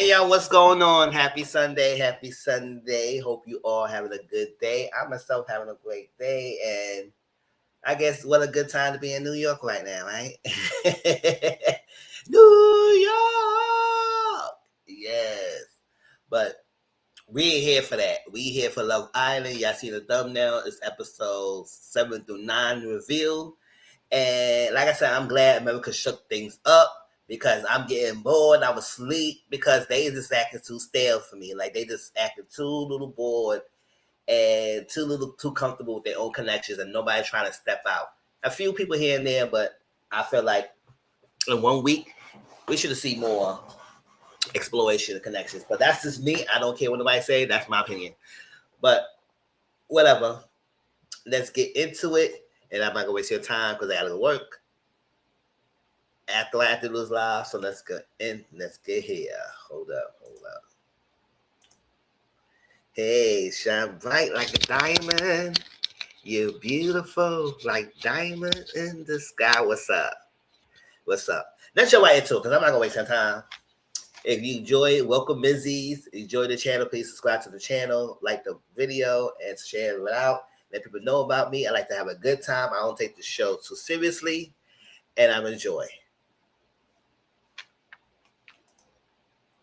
Hey y'all, what's going on? Happy Sunday, happy Sunday. Hope you all having a good day. I myself having a great day, and I guess what a good time to be in New York right now, right? New York, yes. But we ain't here for that. We here for Love Island. Y'all see the thumbnail? It's episodes 7 through 9 revealed. And like I said, I'm glad America shook things up because I'm getting bored. I was asleep because they just acting too stale for me. Like they just acting too little bored and too comfortable with their own connections, and nobody trying to step out. A few people here and there, but I feel like in 1 week we should have seen more exploration of connections. But that's just me. I don't care what nobody say. That's my opinion. But whatever. Let's get into it. And I'm not gonna waste your time because I gotta go work after I do this live. So let's go in. Let's get here. Hold up. Hey, shine bright like a diamond. You're beautiful like diamond in the sky. What's up? Let's jump right into it because I'm not gonna waste your time. If you enjoy it, welcome Mizzies. Enjoy the channel. Please subscribe to the channel, like the video, and share it out. Let people know about me. I like to have a good time. I don't take the show too seriously, and I'm enjoy.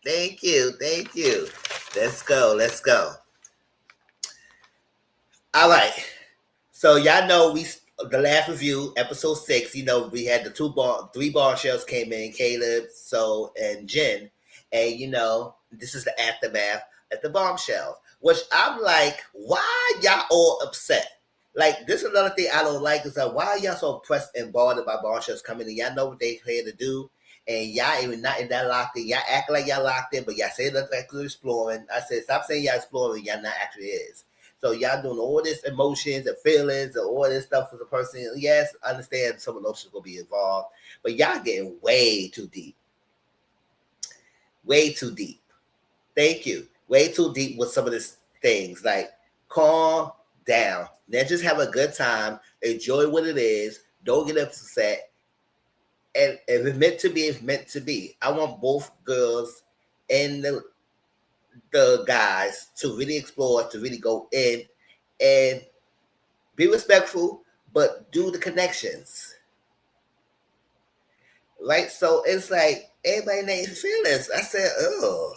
Thank you. Let's go. All right. So y'all know the last review, episode 6. You know we had the three bombshells came in, Caleb, So, and Jen, and this is the aftermath at the bombshells. Which I'm like, why y'all all upset? Like, this is another thing I don't like is why are y'all so pressed and bothered by bombshells coming in? Y'all know what they here to do, and y'all even not in that locked in. Y'all act like y'all locked in, but y'all say look like you're exploring. I said, stop saying y'all exploring. Y'all not actually is. So y'all doing all this emotions and feelings and all this stuff for the person. Yes, I understand some emotions will be involved, but y'all getting way too deep. Way too deep. Thank you. Way too deep with some of these things. Like, calm down. Let's just have a good time. Enjoy what it is. Don't get upset. And if it's meant to be, it's meant to be. I want both girls and the guys to really explore, to really go in and be respectful, but do the connections. Right? So it's like everybody names feelings. I said, oh.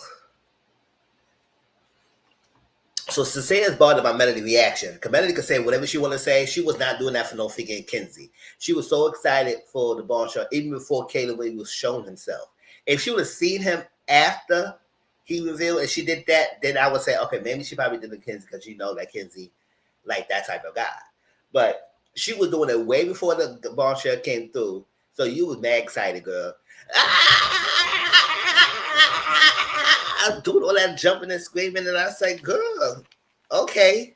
So Cecilia is bothered by Melody reaction. Because Melody could say whatever she want to say. She was not doing that for no freaking Kinsey. She was so excited for the ball shot, even before Caleb was shown himself. If she would have seen him after he revealed and she did that, then I would say, okay, maybe she probably did the Kinsey because you know that Kinsey like that type of guy. But she was doing it way before the ball shot came through. So you was mad excited, girl. I'm doing all that jumping and screaming, and I say, girl, okay.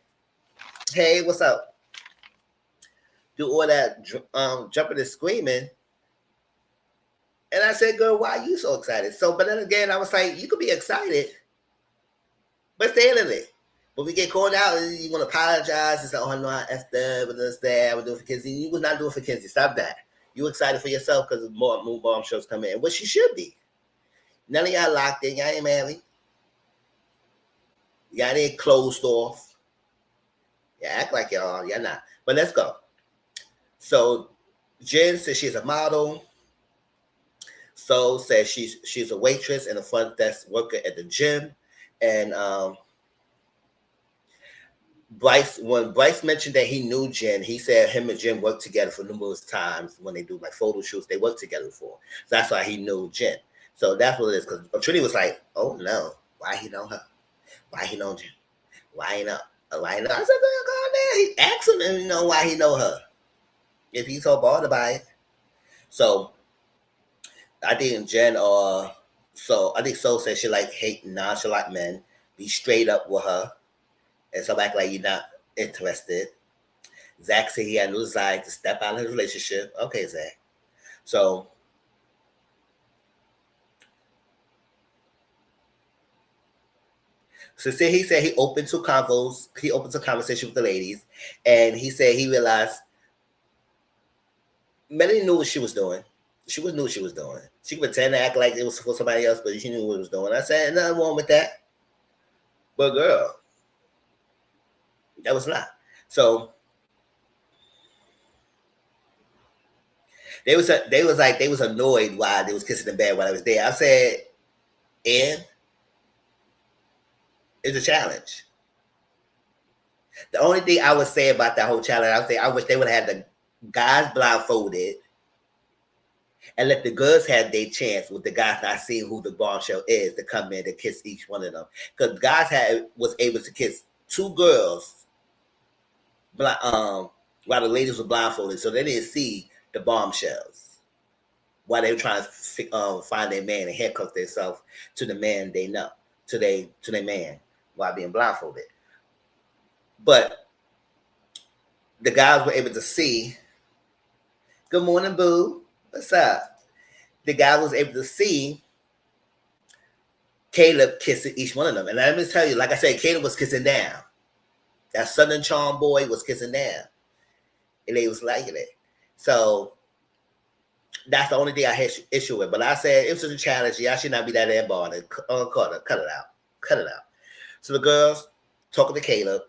Hey, what's up? Do all that jumping and screaming. And I said, girl, why are you so excited? So, but then again, I was like, you could be excited, but stay in it. But we get called out and you want to apologize and say, oh, no, I effed up and this, that. I was doing for Kinsey. You was not doing for Kinsey. Stop that. You excited for yourself because more bomb shows come in, which you should be. None of y'all locked in. Y'all ain't married. Y'all ain't closed off. You act like y'all not. But let's go. So Jen says she's a model. So says she's a waitress and a front desk worker at the gym. And when Bryce mentioned that he knew Jen, he said him and Jen worked together for numerous times when they do like photo shoots. They worked together before. So that's why he knew Jen. So that's what it is. Because Trini was like, oh no, why he know her? Why he know Jen? Why he know? Why he know? I said, go on there. He asked him, and why he know her. If he's so bothered by it. So I think Jen I think So said she like hate nonchalant men. Be straight up with her. And so act like you're not interested. Zach said he had no desire to step out of his relationship. Okay, Zach. So he said he opened to convos. He opened to conversation with the ladies. And he said he realized Melanie knew what she was doing. She was knew what she was doing. She could pretend to act like it was for somebody else, but she knew what it was doing. I said nothing wrong with that. But girl, that was not. So they was annoyed why they was kissing in bed while I was there. I said, and it's a challenge. The only thing I would say about that whole challenge, I would say I wish they would have had the guys blindfolded and let the girls have their chance with the guys not seeing who the bombshell is to come in and kiss each one of them. Because guys was able to kiss two girls, while the ladies were blindfolded, so they didn't see the bombshells while they were trying to find their man and handcuff themselves to the man they know, to their man while being blindfolded. But the guys were able to see. Good morning, boo. What's up? The guy was able to see Caleb kissing each one of them. And let me tell you, like I said, Caleb was kissing down. That Southern Charm boy was kissing down. And they was liking it. So that's the only thing I had issue with. But I said, it was a challenge. Y'all should not be that damn bothered. Cut it out. Cut it out. So the girls talking to Caleb.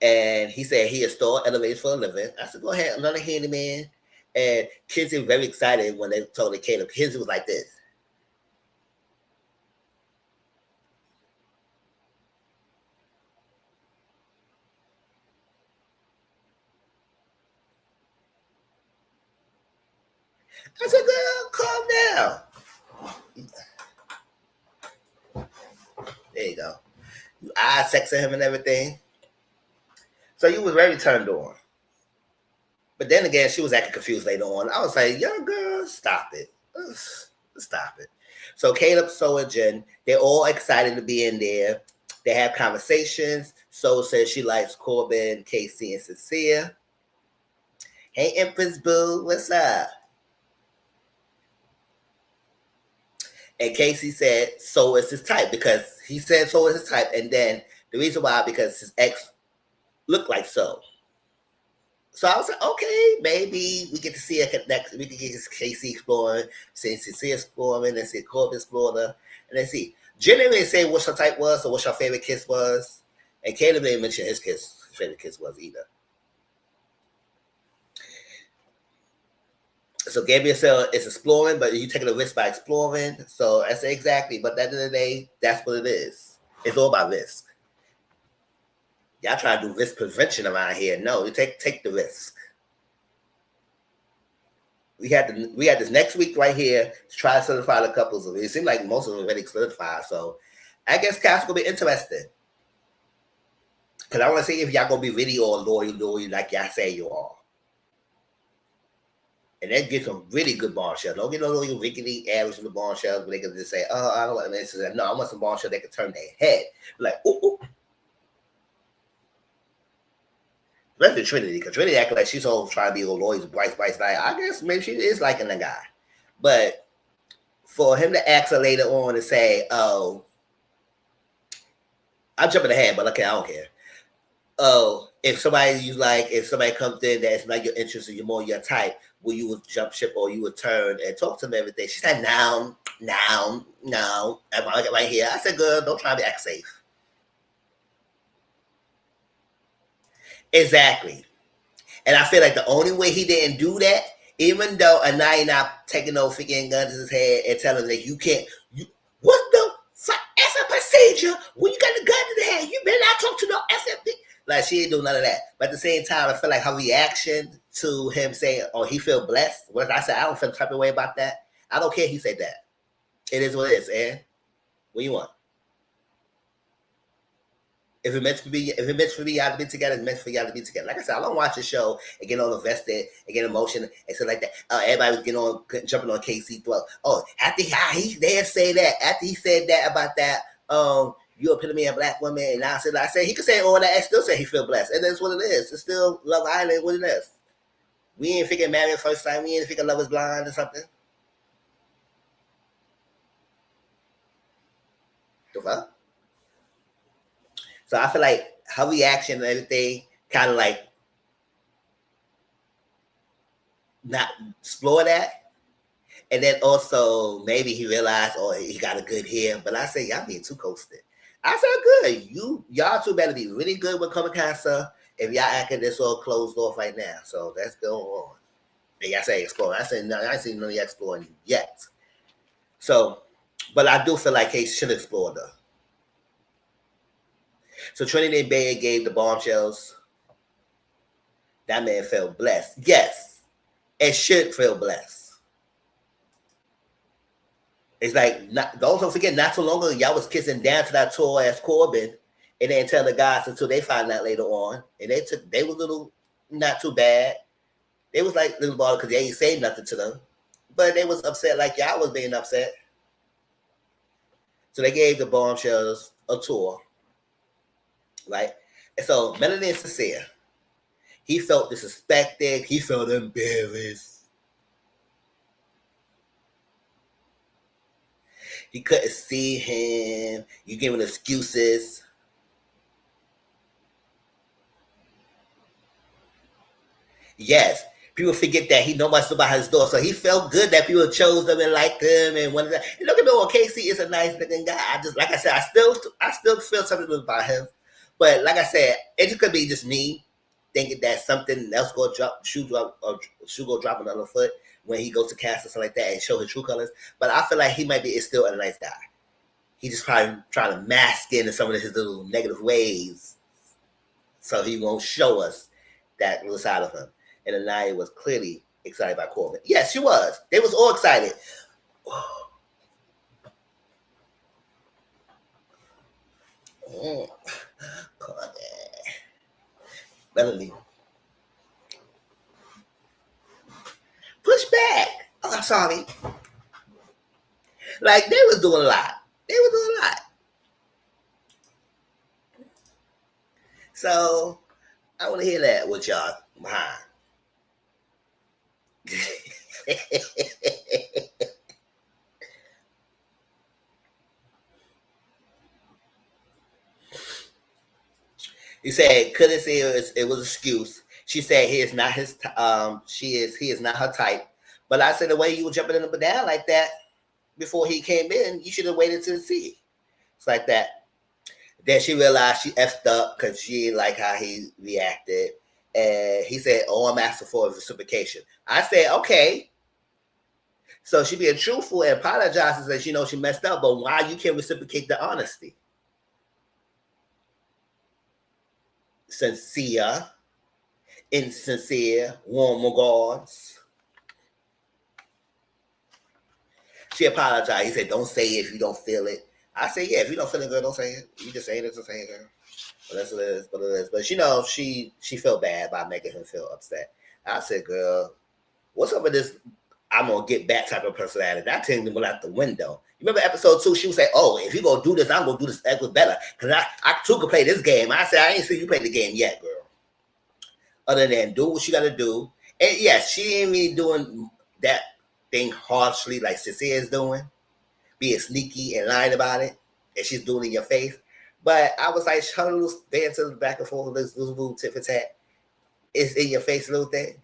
And he said he installed elevators for a living. I said, go ahead, another handyman. And kids were very excited when they told the Caleb. Kids was like this. I said, girl, calm down. There you go. You eye sexing him and everything. So you was very turned on. But then again, she was acting confused later on. I was like, young girl, stop it. Stop it. So Caleb, So, and Jen, they're all excited to be in there. They have conversations. So says she likes Corbin, Casey, and Cecilia. Hey, Empress Boo, what's up? And Casey said, so is his type, because he said so is his type. And then the reason why, because his ex looked like so. So I was like, okay, maybe we get to see a next. We can get Casey exploring, see Cecilia exploring, and see Corbin exploring, and then see. Jen didn't say what her type was or what her favorite kiss was, and Caleb didn't mention his favorite kiss was either. So Gabriel said it's exploring, but you taking a risk by exploring. So I say exactly, but at the end of the day, that's what it is. It's all about risk. Y'all try to do risk prevention around here. No, you take the risk. We had this next week right here to try to solidify the couples of it. It seemed like most of them already solidified. So I guess Cass gonna be interesting. Cause I want to see if y'all gonna be really all loyal like y'all say you are. And then get some really good bombshells. Don't get no little rickety average from the bombshells where they can just say, oh, I don't want this. No, I want some bombshells that can turn their head. Like, ooh, ooh. Especially Trinity, because Trinity acting like she's all trying to be a loyal to Bryce. Like, I guess maybe she is liking the guy. But for him to ask her later on and say, oh, I'm jumping ahead, but okay, I don't care. Oh, if somebody comes in that's not your interest or you're more your type, will you would jump ship or you would turn and talk to them everything? She said, no. I'm right here. I said, girl, don't try to act safe. Exactly. And I feel like the only way he didn't do that, even though Anaya not taking no freaking guns in his head and telling him that you can't, what the fuck, as a procedure, when you got the gun in the head, you better not talk to no SFB. Like, she ain't doing none of that. But at the same time, I feel like her reaction to him saying, oh, he feel blessed. What I said, I don't feel the type of way about that. I don't care he said that. It is what it is, and what you want? If it meant for me, y'all to be together, it's meant for y'all to be together. Like I said, I don't watch the show and get all invested and get emotional and stuff like that. Everybody was getting on, jumping on KC throat. Oh, after he did say that, after he said that about that, you epitome of black woman, and I said he could say all that and still say he feel blessed, and that's what it is. It's still Love Island, what it is. We ain't freaking married first time. We ain't freaking Love Is Blind or something. The fuck? So I feel like her reaction and everything kind of like not explore that. And then also maybe he realized, oh, he got a good hair. But I said, y'all being too coasted. I said, good. Y'all two better be really good with Comic Con stuff if y'all acting this all closed off right now. So let's go on. And y'all say exploring. I said, no, I ain't seen none of y'all exploring yet. So, but I do feel like Casey should explore though. So Trinity Bay gave the bombshells. That man felt blessed. Yes, it should feel blessed. It's like, don't forget, not too long ago, y'all was kissing down to that tall ass Corbin, and didn't tell the guys until they found out later on. And they was little, not too bad. They was like little ball because they ain't saying nothing to them, but they was upset like y'all was being upset. So they gave the bombshells a tour, right? And so Melanie and Sincere, he felt disrespected. He felt embarrassed. He couldn't see him. You giving excuses. Yes. People forget that he nobody stood by his door. So he felt good that people chose him and liked him and wanted that. And look at me, Casey is a nice looking guy. I just, like I said, I still feel something about him. But like I said, it just could be just me thinking that something else go drop, shoe go drop another foot when he goes to cast or something like that and show his true colors. But I feel like he might be is still a nice guy. He just probably trying to mask in some of his little negative ways so he won't show us that little side of him. And Anaya was clearly excited by Corbin. Yes, she was. They was all excited. Corbin. Melanie. Push back. Oh, I'm sorry. Like, they was doing a lot. So, I want to hear that with y'all behind. He said, couldn't say it was excuse. She said he is not his he is not her type. But I said the way you were jumping up and down like that before he came in, you should have waited to see. It's like that. Then she realized she effed up because she didn't like how he reacted. And he said, oh, I'm asking for a reciprocation. I said, okay. So she being truthful and apologizes that she knows she messed up, but why you can't reciprocate the honesty? Sincere, insincere, warm regards. She apologized. He said, don't say it if you don't feel it. I said, yeah, if you don't feel it, girl, don't say it. You just saying it to say it, girl. But that's what it is, what it is. But she felt bad by making him feel upset. I said, girl, what's up with this I'm gonna get back type of personality? That thing went out the window. You remember episode 2? She would say, oh, if you gonna do this, I'm gonna do this better. Because I too could play this game. I said, I ain't seen you play the game yet, girl. Other than do what you gotta do. And yes, she ain't really doing that thing harshly like Cecilia is doing, being sneaky and lying about it, and she's doing it in your face. But I was like, her little dancing back and forth, this little tit for tat, it's in your face little thing.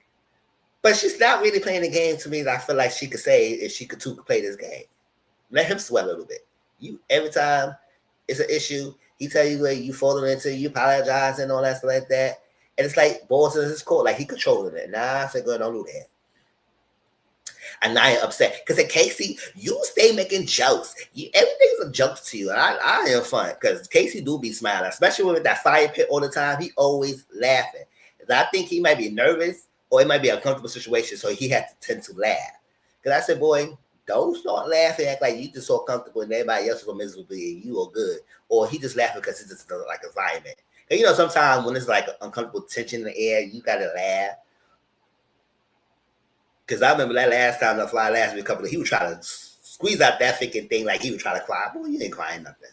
But she's not really playing the game to me that I feel like she could say if she could too play this game. Let him sweat a little bit. You every time it's an issue, he tell you where you falling into, you apologize and all that stuff like that. And it's like balls in his court, like he controlling it. Nah, I said, girl, don't do that. And I am upset because at Casey, you stay making jokes. Everything's a joke to you. And I am fun because Casey do be smiling, especially with that fire pit all the time. He always laughing. I think he might be nervous or it might be a comfortable situation, so he had to tend to laugh. Because I said, boy, don't start laughing, act like you just so comfortable and everybody else is miserable and you are good. Or he just laughing because it's just like environment. And you know, sometimes when it's like uncomfortable tension in the air, you gotta laugh. Because I remember that last time the fly last week, he was trying to squeeze out that freaking thing like he was trying to cry. Boy, you ain't crying nothing.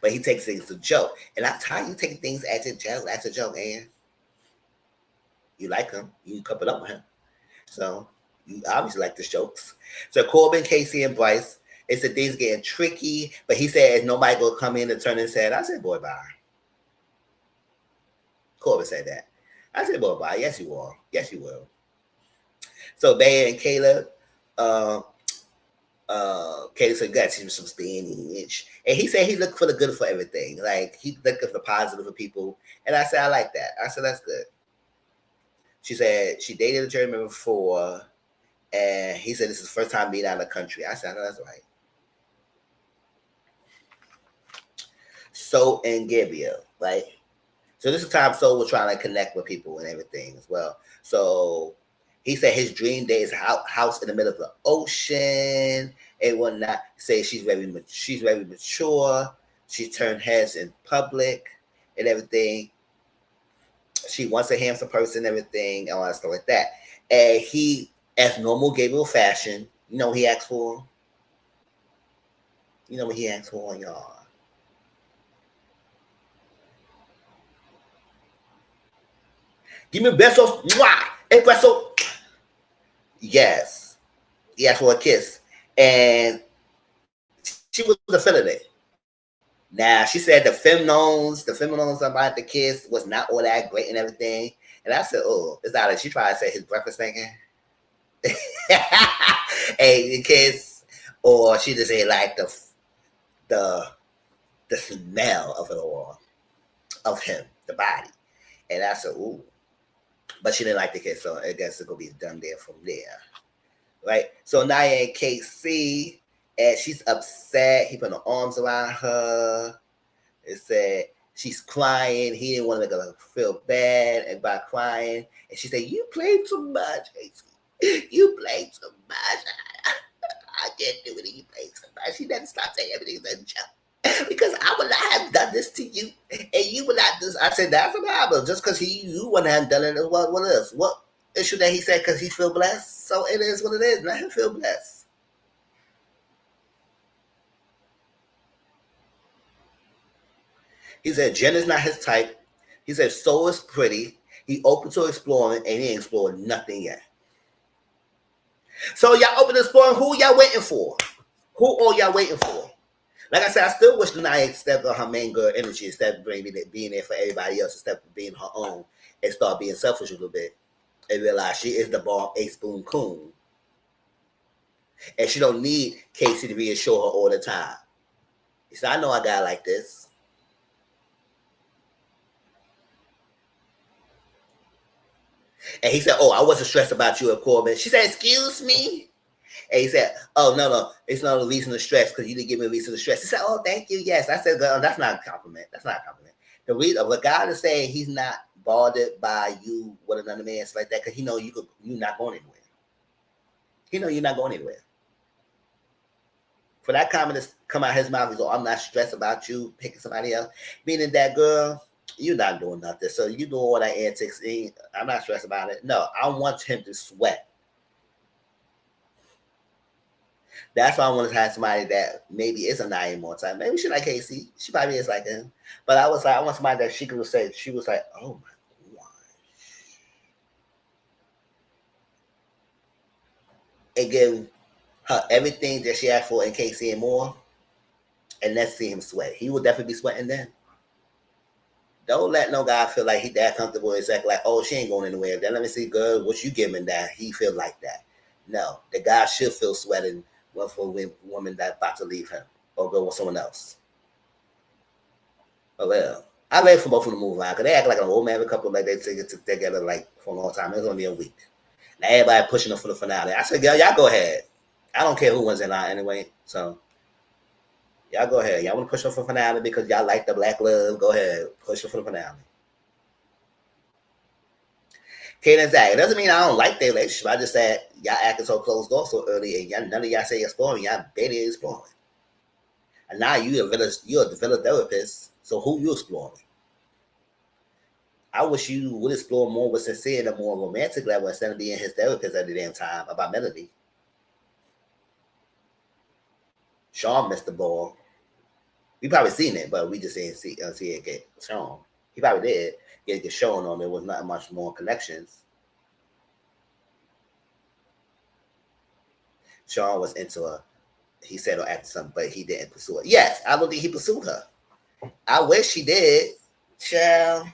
But he takes things as a joke. And that's how you take things as a joke, and you like him, you couple up with him. So you obviously like the jokes. So Corbin, Casey, and Bryce, it said things getting tricky, but he said nobody gonna come in and turn his head. I said, boy, bye. Corbin said that. I said, well, bye. Yes, you will. Yes, you will. So Bay and Caleb, uh, Caleb said, "God, teach him some Spanish," and he said he looked for the good for everything. Like he looked for the positive for people, and I said, I like that. I said that's good. She said she dated a German before, and he said this is the first time being out of the country. I said, I know that's right. So and Gabriel, right? So this is time So was trying to connect with people and everything as well. So he said his dream day is a house in the middle of the ocean. And whatnot. Say she's very mature. She turned heads in public and everything. She wants a handsome person and everything and all that stuff like that. And he, as normal Gabriel fashion, you know what he asked for? You know what he asked for, y'all? Give me besos. Mwah! Espresso. Yes. He asked for a kiss. And she was offended it. Now she said the feminones about the kiss was not all that great and everything. And I said, oh, it's not like she tried to say his breakfast thinking. Hey, the kiss, or she just ain't like the the smell of it all, of him, the body. And I said, ooh. But she didn't like the kiss, so I guess it's gonna be done there from there. Right? So Naya and KC, and she's upset. He put her arms around her. It said she's crying. He didn't want to make her feel bad about crying. And she said, you played too much, KC. You played too much. I can't do it. You played too much. She doesn't stop saying everything's a joke. Because I would not have done this to you, and you would not do this. I said, that's a problem. Just because you wouldn't have done it, what is? What issue that he said because he feel blessed? So it is what it is. Let him feel blessed. He said, Jen is not his type. He said, so is pretty. He open to exploring, and he ain't explored nothing yet. So y'all open to exploring. Who y'all waiting for? Who all y'all waiting for? Like I said, I still wish Naya stepped on her main girl energy instead of being there for everybody else, instead of being her own, and start being selfish a little bit, and realize she is the bomb ace boom coon, and she don't need Casey to reassure her all the time. He said, I know I got like this. And he said, oh, I wasn't stressed about you at Corbin. She said, excuse me? And he said, oh, no, it's not a reason to stress because you didn't give me a reason to stress. He said, oh, thank you, yes. I said, girl, that's not a compliment. That's not a compliment. The guy is saying he's not bothered by you with another man, it's like that, because he know you're not going anywhere. He know you're not going anywhere. For that comment to come out of his mouth, he's like, I'm not stressed about you picking somebody else. Meaning that, girl, you're not doing nothing. So you do all that antics. I'm not stressed about it. No, I want him to sweat. That's why I want to have somebody that maybe is a 9 more time. Maybe she like Casey. She probably is like him. But I was like, I want somebody that she could say, she was like, oh my God. And give her everything that she asked for in Casey and more. And let's see him sweat. He will definitely be sweating then. Don't let no guy feel like he that comfortable. It's like, oh, she ain't going anywhere. Then let me see, girl, what you giving that he feel like that. No, the guy should feel sweating for a woman that's about to leave him or go with someone else. Oh well, I read for both of them move on because they act like an old married couple, like they get together like for a long time. It was only a week. Now everybody pushing them for the finale. I said, girl, y'all go ahead. I don't care who wins in line anyway. So y'all go ahead. Y'all want to push them for finale because y'all like the black love. Go ahead, push them for the finale. Kate and Zach. It doesn't mean I don't like their relationship. I just said y'all acting so closed off so early, and y'all, none of y'all say exploring. Y'all barely exploring. And now you're a developed therapist. So who you exploring? I wish you would explore more with sincere and a more romantic level instead of being his therapist at the damn time about Melody. Sean missed the ball. We probably seen it, but we just didn't see it get shown. He probably did get shown on. There was not much more connections. Sean was into her. He said or acted something, but he didn't pursue it. Yes, I don't think he pursued her. I wish he did. Child.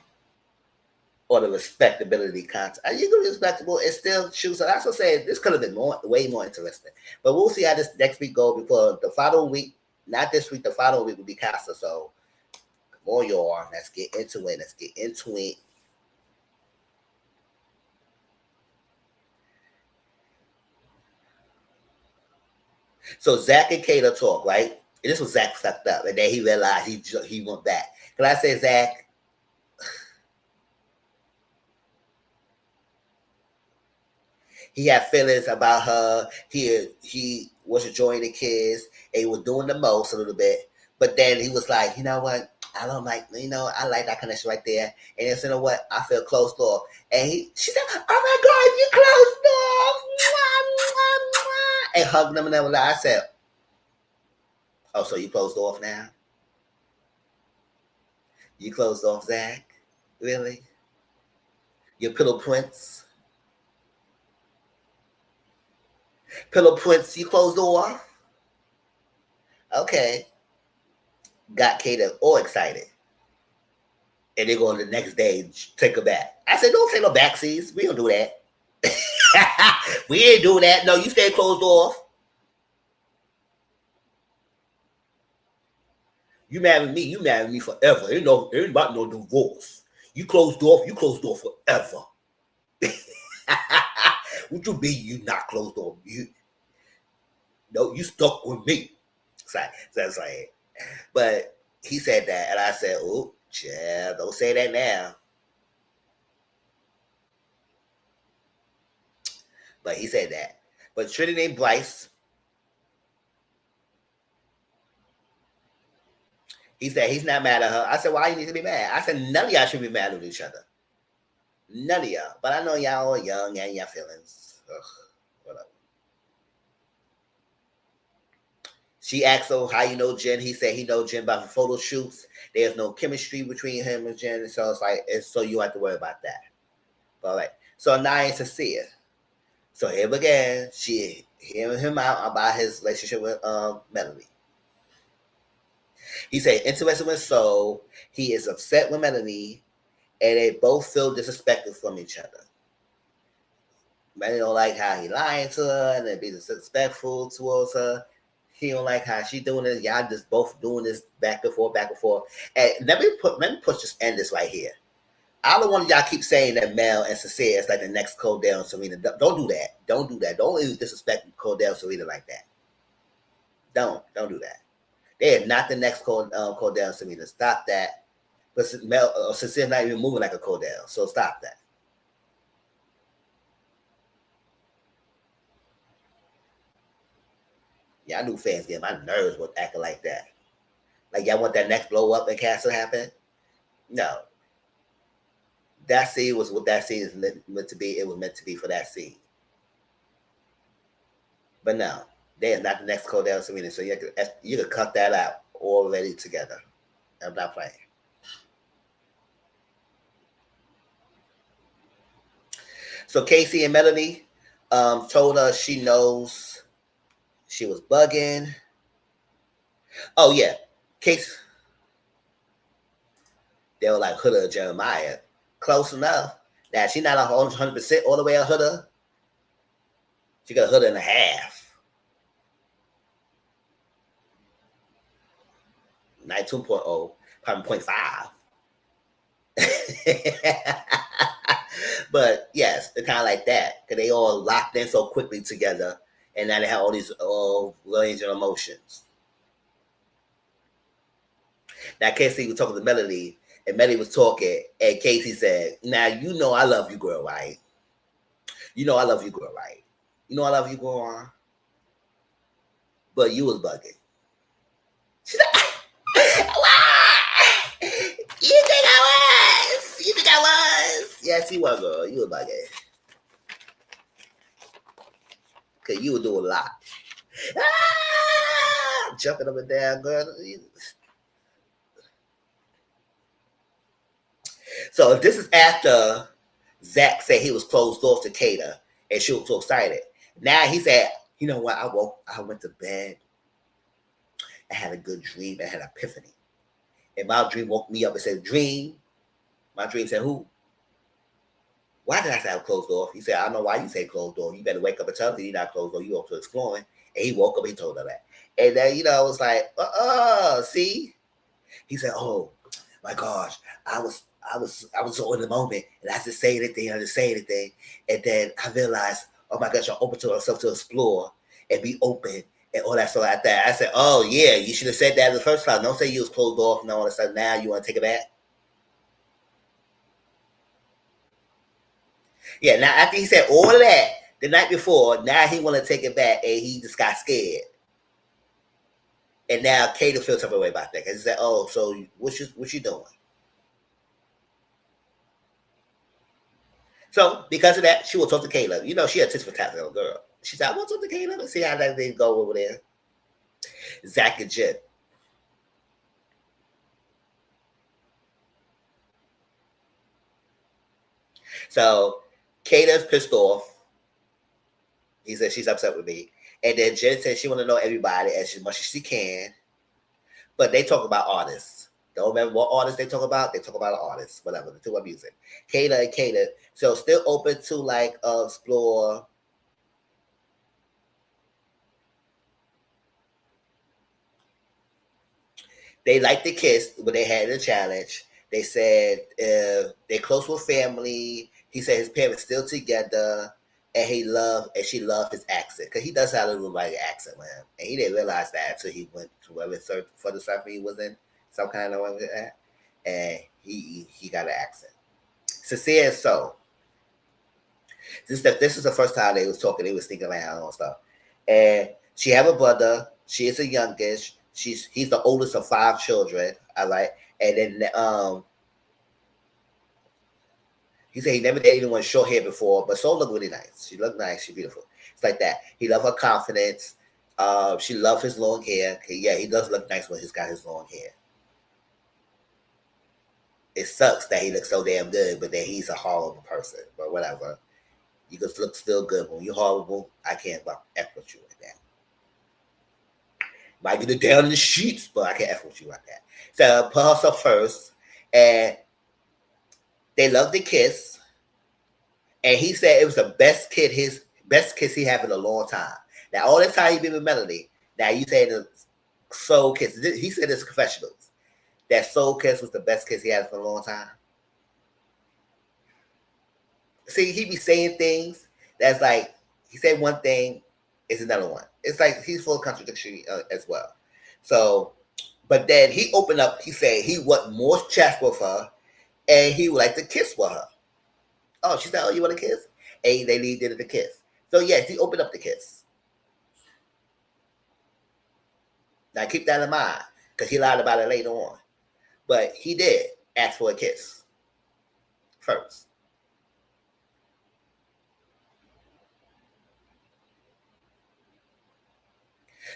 or the respectability content. You can be respectable and still choose. So that's what I'm saying. This could have been way more interesting. But we'll see how this next week goes because the following week, not this week, the following week will be Casa. So come on, y'all. Let's get into it. Let's get into it. So Zach and Kata talk, right? And this was Zach fucked up, and then he realized he went back. Can I say, Zach? He had feelings about her. He was enjoying the kids, and he was doing the most a little bit. But then he was like, you know what? I don't like, I like that connection right there. And then, you know what? I feel closed off. And she said, oh my God, you closed off. Mwah, mwah, mwah. And hugged him and everything. I said, oh, so you closed off now? You closed off, Zach? Really? Your pillow prince? Pillow prince, you closed off? Okay. Got Kata all excited. And they're going the next day take her back. I said, don't take no backseats. We don't do that. We ain't do that. No, you stay closed off. You marry me, you marry me forever. Ain't about no divorce. You closed off forever. What you mean you not closed off? You stuck with me. That's like, but he said that, and I said, oh, yeah, don't say that now. But he said that. But Trinity and Bryce, he said he's not mad at her. I said, why you need to be mad? I said, none of y'all should be mad at each other. None of y'all. But I know y'all are young and y'all feelings. Ugh, whatever. She asked him how you know Jen. He said he know Jen about the photo shoots. There's no chemistry between him and Jen. So it's like, so you have to worry about that. All right. So now it's Cecilia. So here again, she hearing him out about his relationship with Melanie. He said, interested with Soul. He is upset with Melanie, and they both feel disrespected from each other. Melanie don't like how he lying to her and then be disrespectful towards her. He don't like how she doing this. Y'all just both doing this back and forth, back and forth. And let me push this end this right here. I don't want y'all keep saying that Mel and Cecilia is like the next Cordell and Serena. Don't do that. Don't do that. Don't even disrespect Cordell and Serena like that. Don't do that. They are not the next Cordell and Serena. Stop that. But Mel, Cecilia's not even moving like a Cordell, so stop that. Yeah, I knew fans get my nerves with acting like that. Like y'all want that next blow up in Castle happen? No. That scene was what that scene is meant to be. It was meant to be for that scene. But no, they are not the next Cordell and Serena. So you could cut that out already together. I'm not playing. So Casey and Melanie told us she knows she was bugging. Oh yeah, Casey. They were like Huda Jeremiah. Close enough. Now she's not 100% all the way a Huda. She got a Huda and a half. Not 2.0, probably 0.5. But yes, they're kind of like that because they all locked in so quickly together, and now they have all these range of emotions. Now Casey was talking to Melody, and Melody was talking, and Casey said, "Now you know I love you, girl, right? You know I love you, girl, right? You know I love you, girl, but you was bugging." She's like, "Why? You think I was? You think I was? Yes, you were, girl. You were bugging. Cause you were doing a lot. Jumping up and down, girl. So this is after Zach said he was closed off to Kata, and she was so excited. Now he said, "You know what? I went to bed. I had a good dream. I had an epiphany, and my dream woke me up and said, dream." My dream said, "Who? Why did I say I was closed off? He said, I don't know why you say closed door. You better wake up and tell me you're not closed off. You off to exploring. And he woke up, he told her that. And then, I was like, see? He said, oh my gosh, I was so in the moment and I didn't say anything, And then I realized, oh my gosh, I'm open to myself to explore and be open and all that stuff like that. I said, oh yeah, you should have said that the first time. Don't say you was closed off and all of a sudden now you want to take it back. Yeah, now after he said all of that the night before, now he want to take it back and he just got scared. And now Kato feels some way about that because he said, "Oh, so what you doing?" So because of that, she will talk to Caleb. She a tit for tat little girl. She said, "I want to talk to Caleb and see how that thing go over there." Zach and Jen. So Kata's pissed off. He said she's upset with me, and then Jen said she want to know everybody as much as she can. But they talk about artists. Don't remember what artists they talk about. They talk about artists, whatever. They talk about music. Kata and Kata. So still open to like explore. They liked the kiss when they had the challenge. They said they're close with family. He said his parents still together, and she loved his accent because he does have a little like accent with him, and he didn't realize that until he went to whatever for the surfer he was in, some kind of way that, and he got an accent. Sincere as so. This is the first time they was talking. They was thinking around and stuff, and she have a brother. She is the youngest. He's the oldest of 5 children. I like, and then he said he never dated anyone with short hair before, but so look really nice. She looked nice. She's beautiful. It's like that. He loved her confidence. She loved his long hair. Yeah, he does look nice when he's got his long hair. It sucks that he looks so damn good, but that he's a horrible person. But whatever. You can look still good. When you're horrible, I can't F with you like that. Might get it down in the sheets, but I can't F with you like that. So put herself first, and they love the kiss. And he said it was the his best kiss he had in a long time. Now all the time he been with Melody. Now you say the soul kiss. He said it's confessionals. That soul kiss was the best kiss he had for a long time. See, he be saying things that's like he said one thing, is another one. It's like he's full of contradiction as well. So, but then he opened up. He said he want more chats with her, and he would like to kiss with her. Oh, she said, "Oh, you want a kiss?" And they did the kiss. So yes, he opened up the kiss. Now keep that in mind because he lied about it later on, but he did ask for a kiss first.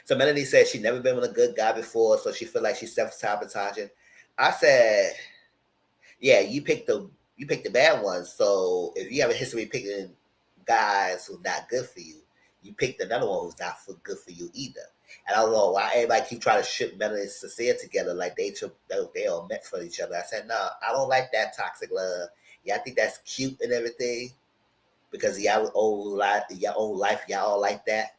So Melanie said she'd never been with a good guy before, so she feel like she's self-sabotaging. I said, yeah, you picked the bad ones. So if you have a history of picking guys who's not good for you, you picked another one who's not good for you either. And I don't know why everybody keep trying to ship Melanie and Cecilia together like they all meant for each other. I said, no, I don't like that toxic love. Yeah, I think that's cute and everything because y'all own life, y'all all like that.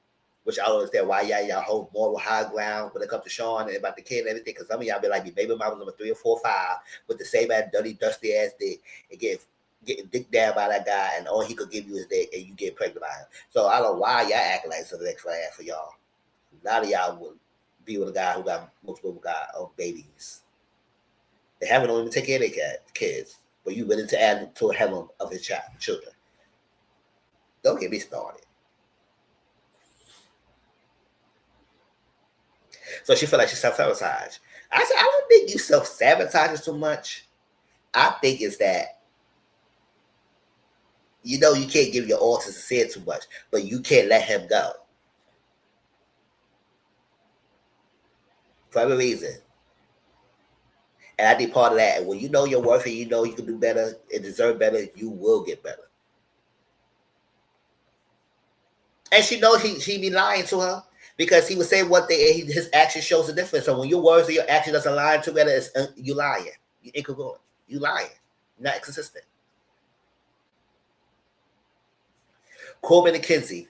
Which I don't understand why y'all hold moral high ground when it comes to Sean and about the kid and everything. Because some of y'all be like, your baby mama number 3 or 4 or 5 with the same ass dirty, dusty ass dick and getting dick down by that guy, and all he could give you is dick, and you get pregnant by him. So I don't know why y'all acting like it's an extra ass for y'all. A lot of y'all would be with a guy who got multiple babies. They haven't even take care of their kids, but you willing to add to a heaven of his children. Don't get me started. So she felt like she self-sabotage. I said, I don't think you self-sabotage so much. I think it's that you can't give your all to Sincere too much, but you can't let him go. For every reason. And I think part of that, when you know your worth and you know you can do better and deserve better, you will get better. And she knows she be lying to her because he would say one thing and his action shows a difference. So when your words and your action doesn't line together, you lying. You incongruent. You lying. Not consistent. Corbin and Kinsey.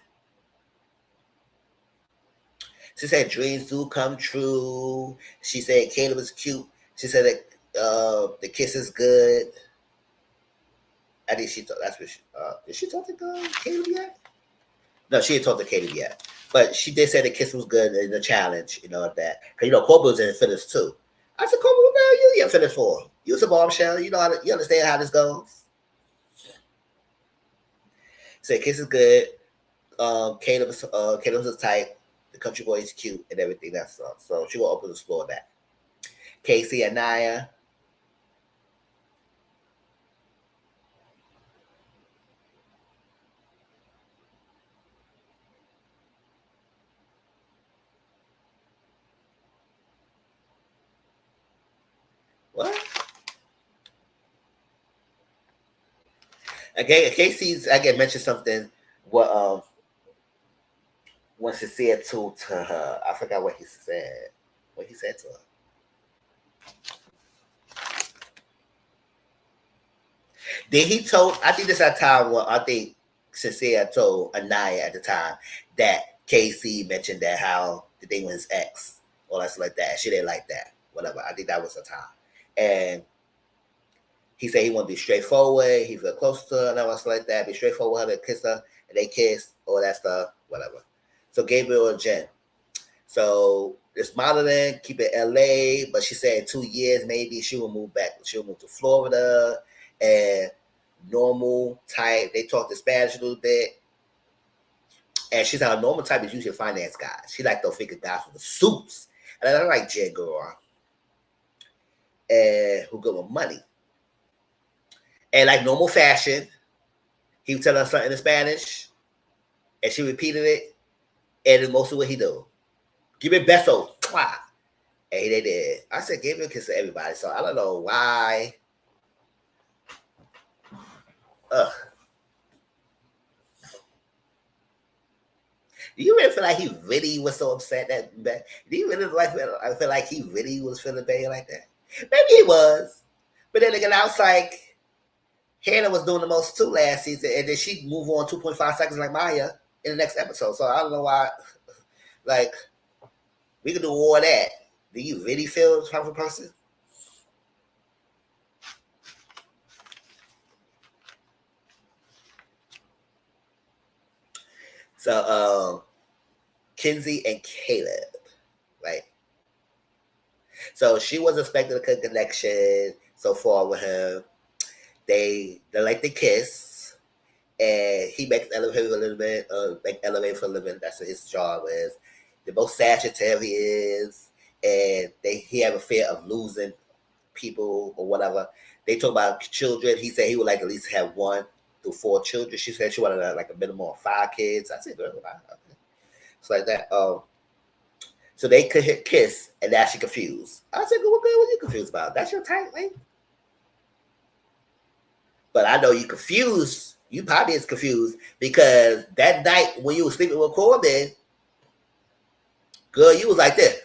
She said dreams do come true. She said Caleb was cute. She said that the kiss is good. I think she thought that's what she did she talk to Caleb yet? No, she didn't talk to Caleb yet. But she did say the kiss was good in the challenge, that. Because Corbin was in fitness too. I said, Corbin, what the hell you in fitness for? You was a bombshell. You understand how this goes. Said kiss is good. Caleb's a type. The country boy is cute and everything. That's so she will open the floor that. Casey and Naya. What? Again, Casey's mentioned something. What when she said to her, I forgot what he said. What he said to her. Then he told, I think this at the time when I think Sincere told Anaya at the time that Casey mentioned that how the thing with his ex or that's like that. She didn't like that. Whatever. I think that was the time. And he said he wanted to be straightforward. He felt close to her and all like that. Be straightforward with her, kiss her, and they kissed, all that stuff, whatever. So Gabriel and Jen. So it's modeling, keep it LA, but she said in 2 years maybe she will move back. She'll move to Florida and normal type. They talk to Spanish a little bit. And she's a normal type is usually finance guys. She like those figure guys with the suits. And I like Jen girl. And who good with money. And like normal fashion, he would tell her something in Spanish, and she repeated it, and it's mostly what he do. Give me beso. And they did. I said, give me a kiss to everybody. So I don't know why. Ugh. Do you really feel like he really was so upset that do you really I feel like he really was feeling bad like that? Maybe he was. But then again, I was like, Hannah was doing the most too last season, and then she moved on 2.5 seconds like Maya in the next episode. So I don't know why. Like, we could do all that. Do you really feel the type of person? So, Kinsey and Caleb, right? So she was expecting a good connection so far with him. They like to kiss, and he makes elevator a little bit, make elevator for a living. That's what his job is. They're both Sagittarius, and he have a fear of losing people or whatever. They talk about children. He said he would like at least have 1 to 4 children. She said she wanted like a minimum of 5 kids. I said, girl, okay. It's like that. So they could hit kiss, and now she confused. I said, what girl were you confused about? That's your type, right? But I know you confused. You probably is confused because that night when you were sleeping with Corbin, girl, you was like this.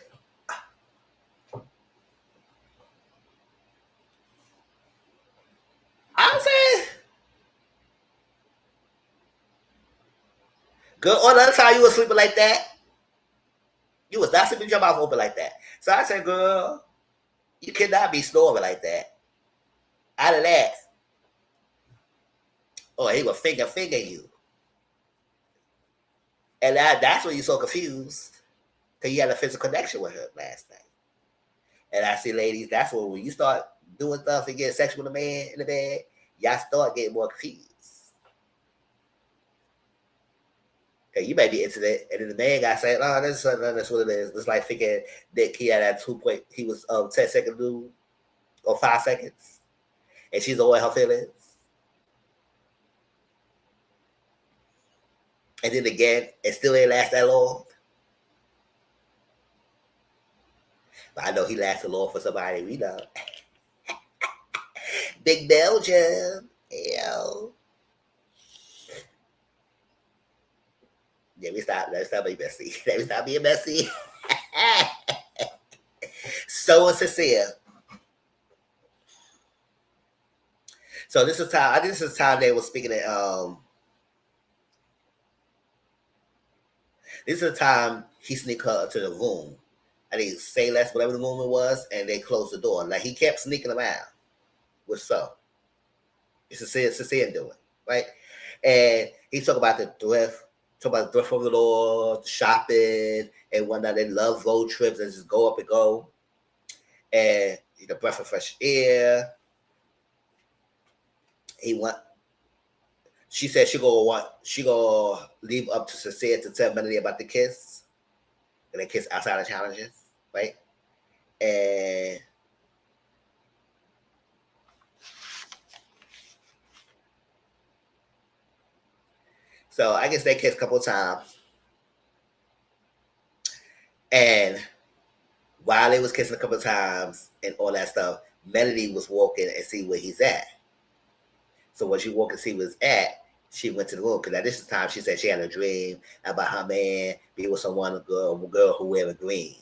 I said, girl, all the other time you was sleeping like that, you was not sleeping with your mouth open like that. So I said, girl, you cannot be snoring like that. Out of that. Oh, he was finger you. And that's when you so confused. Because you had a physical connection with her last night. And I see, ladies, that's when you start doing stuff and get sexual with a man in the bed, y'all start getting more confused. Okay, you may be into that, and then the man got saying, "Oh, that's what it is." It's like thinking that he had that 2 point, he was 10-second dude or 5 seconds, and she's aware her feelings. And then again, it still ain't last that long. But I know he lasted long for somebody we know. Big Belgium. Yo. Let's stop being messy. Let me stop being messy. So sincere. So this is time. I think this is time they were speaking at This is the time he sneaked her to the room. I think say less, whatever the room it was, and they closed the door. Like he kept sneaking around. What's up? It's a doing, right? And he talk about the thrift, talk about the thrift of the Lord, shopping, and whatnot. They love road trips and just go up and go. And the breath of fresh air. He want. She said she gonna leave up to Cecilia to tell Melody about the kiss. And they kiss outside of challenges, right? And so I guess they kissed a couple of times. And while they was kissing a couple of times and all that stuff, Melody was walking and see where he's at. So when she walked and see where he's at, she went to the room because at this time she said she had a dream about her man being with a girl who wear green.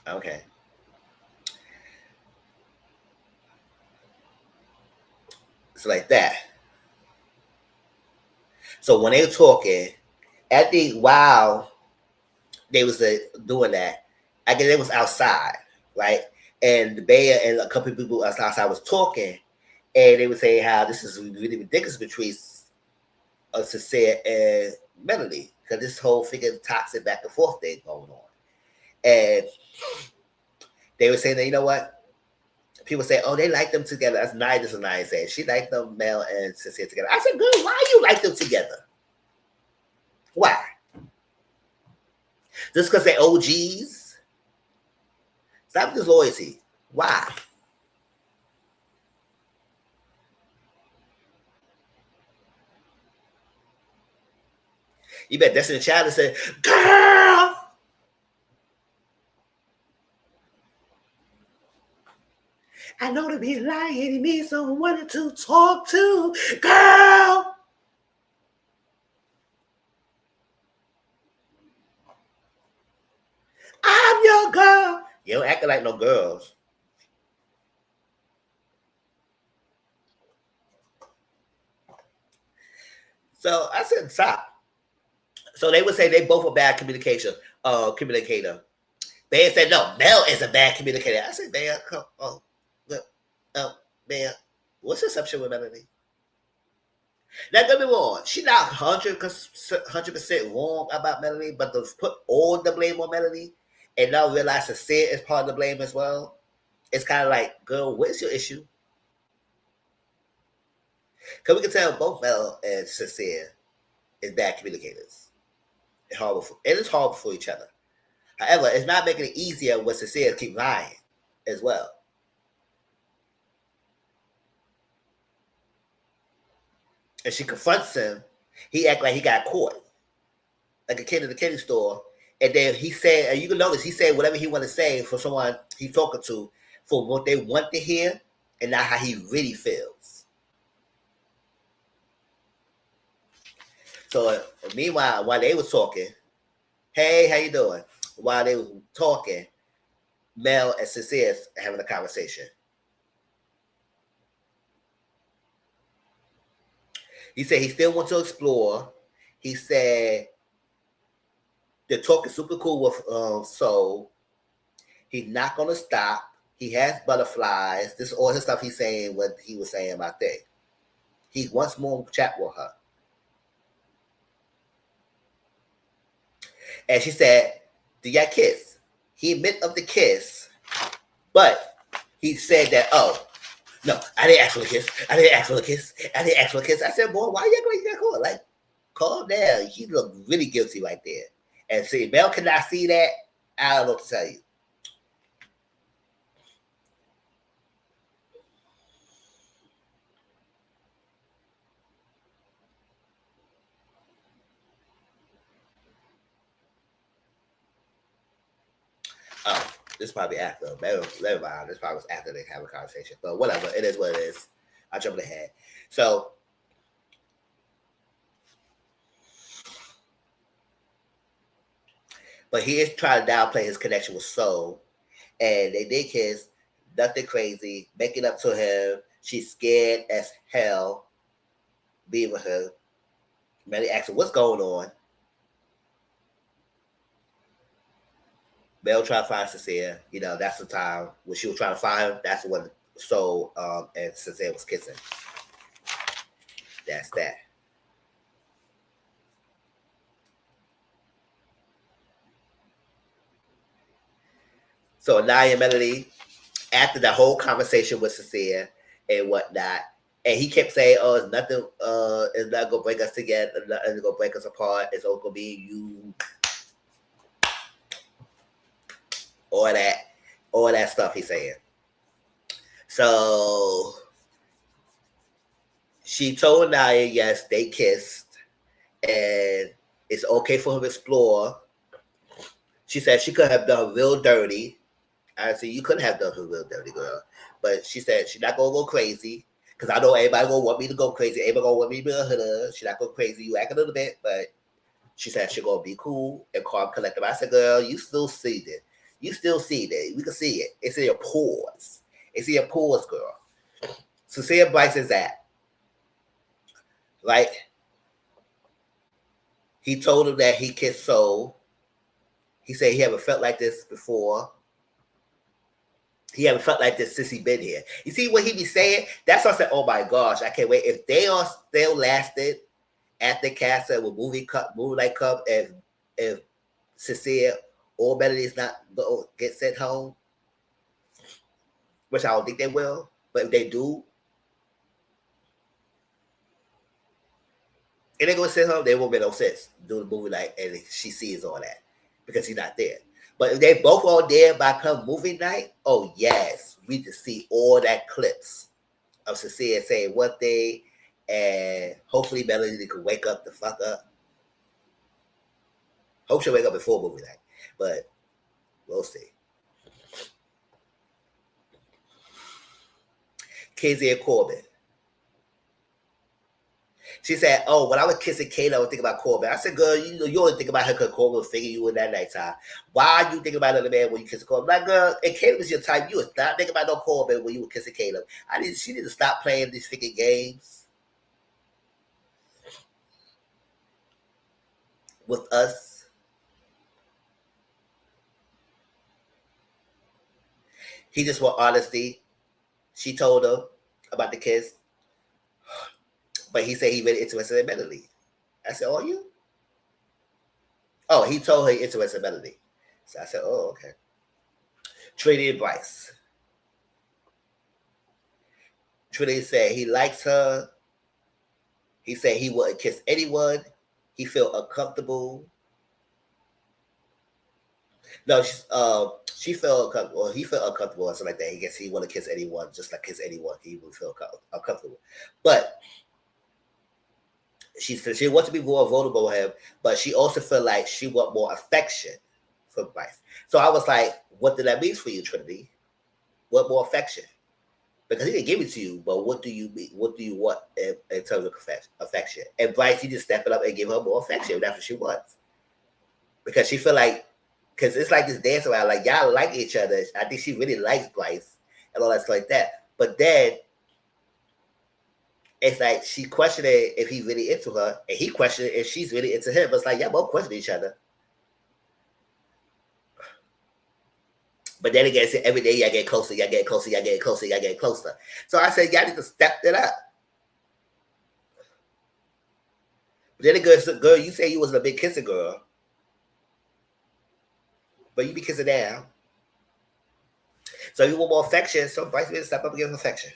Okay. It's like that. So when they were talking, I think while they was doing that, I guess they was outside, right? And the bear and a couple of people outside was talking, and they were saying how this is really ridiculous between Cecilia and Melody because this whole freaking toxic back and forth thing going on, and they were saying that you know what. People say, "Oh, they like them together." That's nice. This is nice. Saying she liked them, Mel and Cecilia together. I said, "Good. Why you like them together? Why? Just because they OGs? Stop this loyalty. Why?" You bet Destiny Child said, "Girl, I know to be lying it means someone to talk to. Girl, I'm your girl." You don't act like no girls. So I said, stop. So they would say they both are bad communicator. They said, no, Mel is a bad communicator. I said, man, come on. Man, what's the exception with Melanie? Now, don't be wrong. She's not 100% wrong about Melanie, but to put all the blame on Melanie and now realize that Sid is part of the blame as well, it's kind of like, girl, what's your issue? Because we can tell both Mel and Sincere is bad communicators. It's horrible for each other. However, it's not making it easier when Sincere keep lying as well. And she confronts him. He act like he got caught, like a kid in the candy store. And then he said, and you can notice he said whatever he want to say for someone he's talking to, for what they want to hear, and not how he really feels. So meanwhile, while they was talking, hey, how you doing? While they was talking, Mel and Sincere having a conversation. He said he still wants to explore. He said the talk is super cool with Soul. He's not gonna stop. He has butterflies. This is all his stuff he's saying what he was saying about that. He wants more chat with her. And she said, "Do y'all kiss?" He admit of the kiss, but he said that, "Oh, no, I didn't ask for the kiss. I didn't ask for the kiss. I didn't ask for the kiss." I said, "Boy, why you acting like you got caught? Like, calm down." He looked really guilty right there. And see, Mel cannot see that. I don't know what to tell you. Oh, this is probably after. Never mind. This probably was after they have a conversation. But whatever. It is what it is. I jumped ahead. So, but he is trying to downplay his connection with Soul. And they did kiss. Nothing crazy. Making up to him. She's scared as hell. being with her. Melody asked her, what's going on? Mel tried to find Cecilia. You know, that's the time when she was trying to find him. That's when Soul and Cecilia was kissing. That's that. So Naya and Melody, after the whole conversation with Cecilia and whatnot, and he kept saying, "Oh, it's not gonna break us together. It's gonna break us apart. It's all gonna be you." All that stuff he's saying. So she told Naya, yes, they kissed, and it's okay for him to explore. She said she could have done real dirty. I said you couldn't have done her real dirty, girl. But she said she's not gonna go crazy. Because I know everybody gonna want me to go crazy. Everybody gonna want me to be a hood. She's not going crazy. You act a little bit, but she said she's gonna be cool and calm, collective. I said, girl, you still see it. You still see that. We can see it. It's in your pores. It's in your pores, girl. So see if Bryce is that. Like, he told him that he kissed Soul. He said he haven't felt like this before. He haven't felt like this since he been here. You see what he be saying? That's why I said, oh my gosh, I can't wait. If they are still lasted at the castle with Moonlight Cup, if Cecilia or Melody's not going to get sent home, which I don't think they will, but if they do, and they're going to send home, they won't make no sense do the movie night and she sees all that because he's not there. But if they both are there by come movie night, oh yes, we just see all that clips of Cecilia saying one thing, and hopefully Melody can wake up the fuck up. Hope she'll wake up before movie night, but we'll see. Casey and Corbin. She said, "Oh, when I was kissing Kate, I was thinking about Corbin." I said, "Girl, you only think about her because Corbin was figuring you in that nighttime. Why you think about another man when you kiss Corbin?" Like, girl, and Caleb was your type. You was not thinking about no Corbin when you were kissing Caleb. She need to stop playing these freaking games with us. He just want honesty. She told him about the kiss, but he said he really interested in Melody. I said, "Oh, you?" Oh, he told her he interested in Melody. So I said, "Oh, okay." Trinity and Bryce. Trinity said he likes her. He said he wouldn't kiss anyone. He felt uncomfortable. No, she felt uncomfortable. Or he felt uncomfortable or something like that. He guess he wouldn't kiss anyone, just like kiss anyone. He would feel uncomfortable. But she wants to be more vulnerable with him, but she also felt like she want more affection from Bryce. So I was like, what did that mean for you, Trinity? What more affection? Because he didn't give it to you, but what do you mean? What do you want in terms of affection? And Bryce, he just stepped it up and give her more affection. That's what she wants. Because she feel like, because it's like this dance around, like y'all like each other. I think she really likes Bryce and all that stuff like that. But then it's like she questioned if he's really into her, and he questioned if she's really into him. But it's like y'all both question each other. But then again, every day y'all get closer, y'all get closer, y'all get closer, y'all get closer. So I said, y'all need to step it up. But then the girl, you say you wasn't a big kissing girl, but you be kissing now. So you want more affection, so Bryce will step up and give him affection.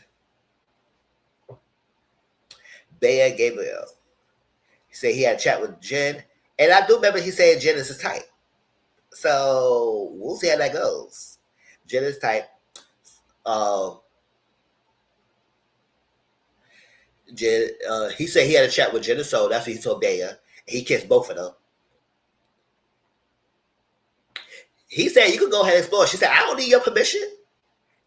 Bea Gabriel. He said he had a chat with Jen. And I do remember he said Jen is his type. So we'll see how that goes. Jen is type. Jen, he said he had a chat with Jen, so that's what he told Bea. He kissed both of them. He said you could go ahead and explore. She said, I don't need your permission.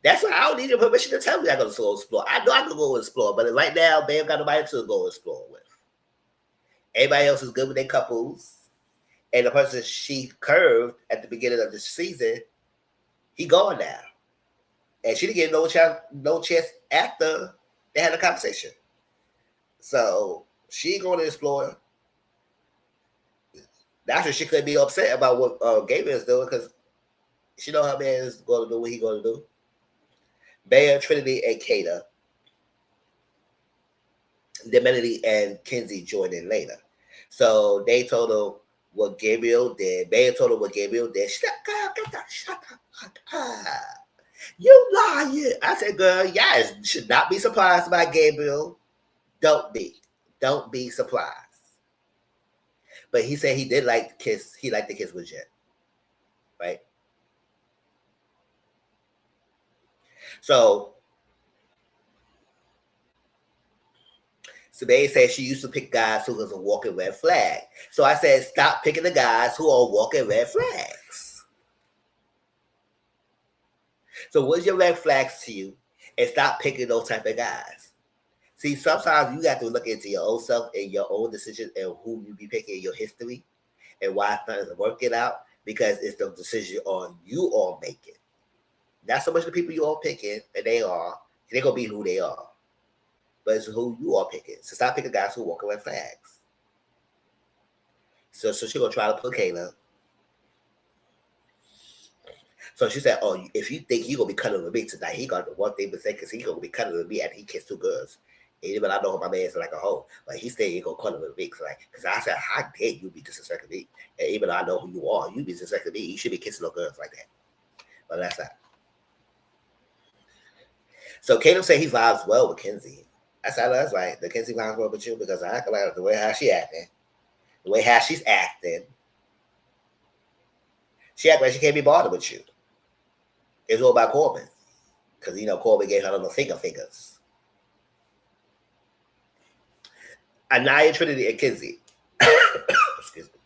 That's why I don't need your permission to tell me I'm going to go explore. I know I can go explore, but right now, Bea got nobody to go explore with. Everybody else is good with their couples. And the person she curved at the beginning of the season, he gone now. And she didn't get no chance after they had a conversation. So She going to explore. That's what she could be upset about what Gabriel's doing because she know her man is going to do what he going to do. Bear, Trinity, and Kata. Then Melody and Kenzie joined in later. So they told her what Gabriel did. Bear told her what Gabriel did. Shut up. You lying. I said, girl, yes, you should not be surprised by Gabriel. Don't be. Don't be surprised. But he said he did like to kiss. He liked to kiss with Jen. Right? So they said she used to pick guys who was a walking red flag. So I said, stop picking the guys who are walking red flags. So what's your red flags to you? And stop picking those type of guys. See, sometimes you have to look into your own self and your own decisions and who you be picking in your history and why things are working out because it's the decision on you all making. Not so much the people you all picking, and they're gonna be who they are. But it's who you are picking. So stop picking guys who walk red flags. So she's gonna try to put Kayla. So she said, "Oh, if you think he gonna be cuddling with me tonight, he got the one thing to say because he gonna be cuddling with me and he kissed two girls. And even I know my man's like a hoe, but he said he gonna cuddle with me because I said, how dare you be disrespecting me? And even though I know who you are, you be disrespecting me. You should be kissing no girls like that. But that's not. So Caleb said he vibes well with Kenzie. I said, that's right. The Kenzie vibes well with you because I like the way how she acting, the way how she's acting. She act like she can't be bothered with you. It's all about Corbin. Because, Corbin gave her little fingers. Anaya, Trinity, and Kenzie. Excuse me.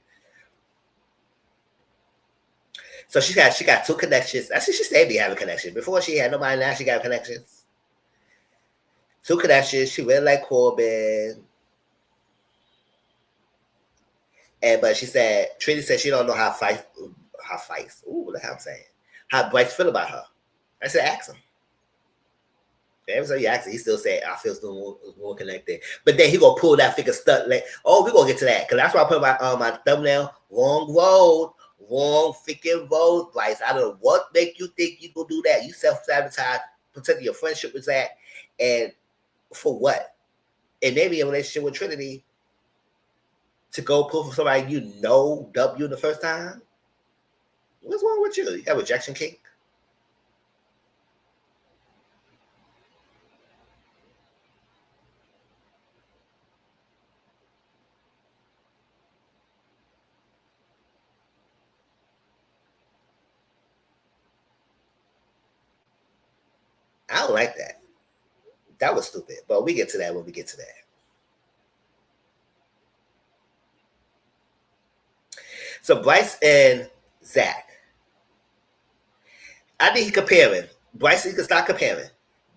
So she got two connections. Actually, she stayed having connections. Before she had nobody, now she got connections. Two connections. She really like Corbin. But she said, Trinity said she don't know how fights. Ooh, what the hell I'm saying? How Bryce feel about her. I said, ask him. Every time you ask him, he still say, I feel still more connected. But then he gonna pull that figure stunt like, oh, we're gonna get to that. Because that's why I put my thumbnail, wrong road, wrong freaking road, Bryce. I don't know what make you think you gonna do that. You self-sabotage, protecting your friendship with that, and for what? And maybe a relationship with Trinity to go pull for somebody dubbed you the first time? What's wrong with you? You got rejection kink? I don't like that. That was stupid. But we get to that when we get to that. So Bryce and Zach. I think he comparing. Bryce, he can stop comparing.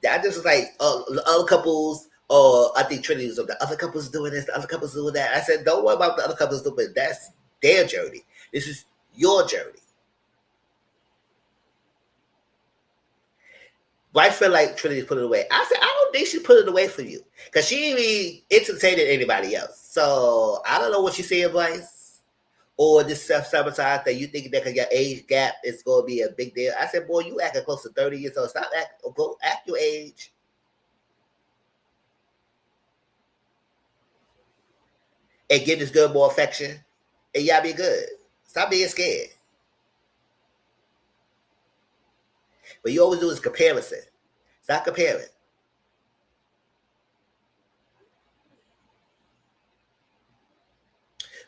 That just was like the other couples, or I think Trinity was of the other couples doing this, the other couples doing that. I said, don't worry about the other couples doing it. That's their journey. This is your journey. Bryce felt like Trinity put it away. I said, I don't think she put it away for you. Because she ain't really entertained anybody else. So I don't know what you say, Bryce. Or this self-sabotage that you think that your age gap is going to be a big deal. I said, boy, you acting close to 30 years old. Stop go act your age. And give this girl more affection. And y'all be good. Stop being scared. But you always do is comparison. Stop comparing.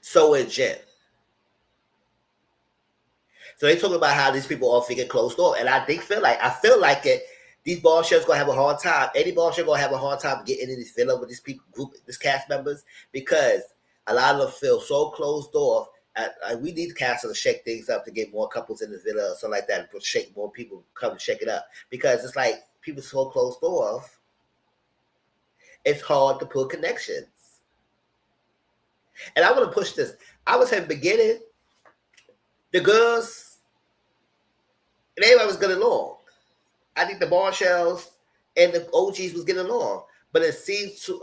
So is Jen. So they talking about how these people all figure closed door, and I feel like it. These ball shows gonna have a hard time. Any ball show gonna have a hard time getting in this villa with these people, this cast members, because a lot of them feel so closed off. We need the cast to shake things up to get more couples in the villa or something like that, and shake more people come and shake it up. Because it's like people so closed off, it's hard to put connections. And I want to push this. I was at the beginning, the girls, and everybody was getting along. I think the Marshalls and the OGs was getting along, but it seems to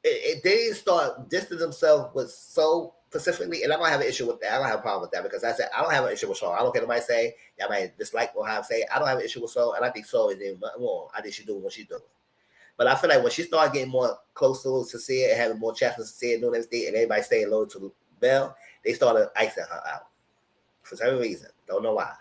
they didn't start distancing themselves with so specifically, and I don't have an issue with that. I don't have a problem with that because I said I don't have an issue with Soul. I don't care what nobody say. Y'all might dislike or how I say. I don't have an issue with Soul, and I think Soul is doing nothing wrong. I think she's doing what she's doing. But I feel like when she started getting more close to Cecilia and having more chats with Cecilia doing everything, and everybody staying loyal to Belle, they started icing her out for some reason. Don't know why.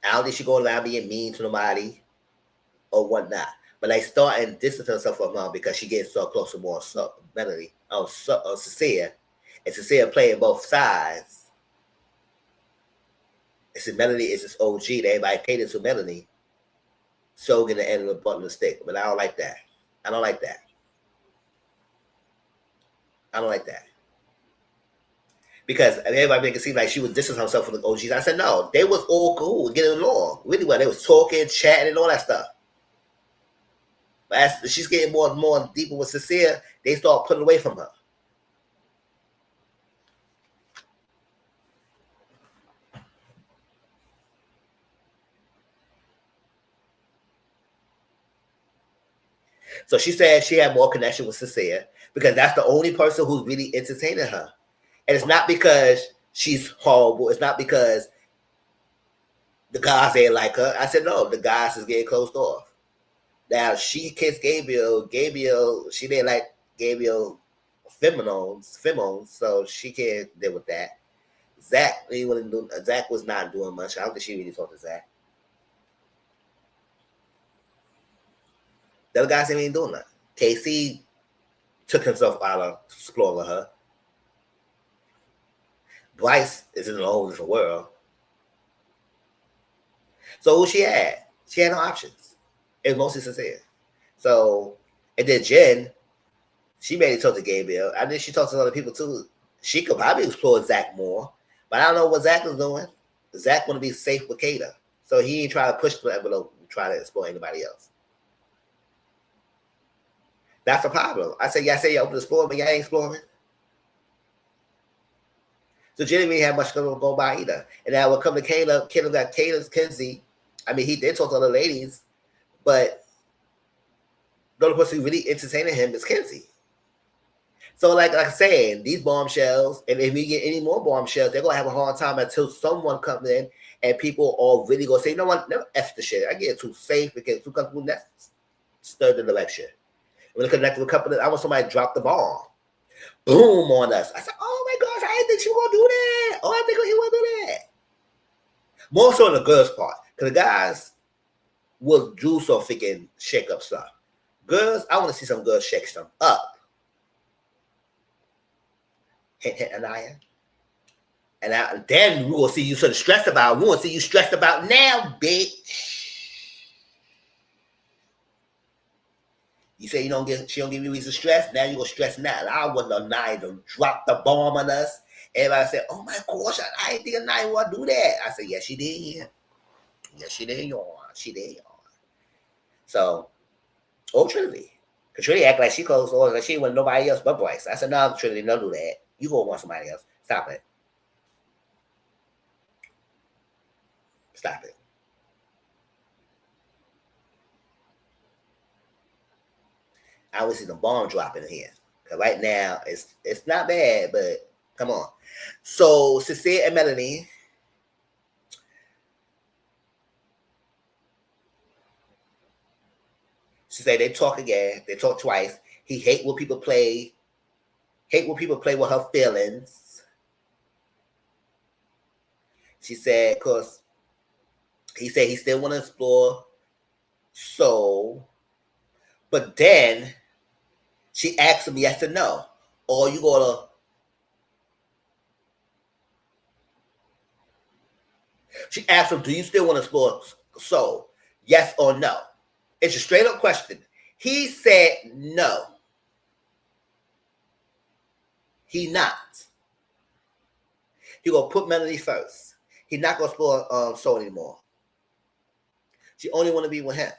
I don't think she going around being mean to nobody or whatnot. But like starting distancing herself from her because she gets so close to more Melanie, Cecilia, and Cecilia playing both sides. And since Melanie is this OG that everybody catered to Melanie, so getting the end of the button of the stick. But I don't like that. I don't like that. I don't like that. Because everybody make it seem like she was distancing herself from the OGs. I said, no, they was all cool, getting along really well. They was talking, chatting, and all that stuff. But as she's getting more and more deeper with Cecilia, they start putting away from her. So she said she had more connection with Cecilia because that's the only person who's really entertaining her. And it's not because she's horrible. It's not because the guys ain't like her. I said, no, the guys is getting closed off. Now, she kissed Gabriel. Gabriel, she didn't like Gabriel pheromones, so she can't deal with that. Zach was not doing much. I don't think she really talked to Zach. The other guys ain't even doing that. KC took himself out of exploring her. Bryce is in a whole different world. So who she had? She had no options. It was mostly sincere. So, and then Jen, she made it talk to Gabriel. I think she talked to other people too. She could probably explore Zach more, but I don't know what Zach was doing. Zach want to be safe with Kata, so he ain't try to push the envelope and try to explore anybody else. That's the problem. I say, y'all say y'all open the explore, but y'all ain't exploring. So Jen didn't really have much to go by either. And now when it come to Caleb, Caleb got Caleb's Kenzie. I mean, he did talk to other ladies, but the only person who really entertaining him is Kenzie. So, like I'm saying, these bombshells, and if we get any more bombshells, they're gonna have a hard time until someone comes in and people are really gonna say, you know what, never F the shit. I get too safe because too comfortable. That's stirred the direction. When it connected with a couple, I want somebody to drop the bomb. Boom on us. I said, oh my gosh, I didn't think she was gonna do that. Oh, I think he was gonna do that. More so on the girls' part, because the guys will do so freaking shake up stuff. Girls, I want to see some girls shake stuff up. Hint, hint, Anaya. And then we will see you sort of stressed about. We want to see you stressed about now, bitch. You say she don't give you reason to stress. Now you gonna stress now. I want Anaya to drop the bomb on us. Everybody said, "Oh my gosh, I didn't think Anaya would do that." I said, "Yes, she did. Yes, she did, y'all. She did, y'all." So, Trinity. Because Trinity act like she closed doors like she want nobody else but Bryce. I said, no, Trinity, don't do that. You go want somebody else. Stop it. Stop it. I would see the bomb dropping here. Because right now, it's not bad, but come on. So, Cecilia and Melanie. She said they talk again. They talk twice. He hate when people play with her feelings. She said, because he said he still want to explore soul. But then she asked him yes or no. Or you gonna she asked him, do you still want to explore soul? Yes or no? It's a straight up question. He said no. He not. He gonna put Melanie first. He not gonna explore soul anymore. She only want to be with him.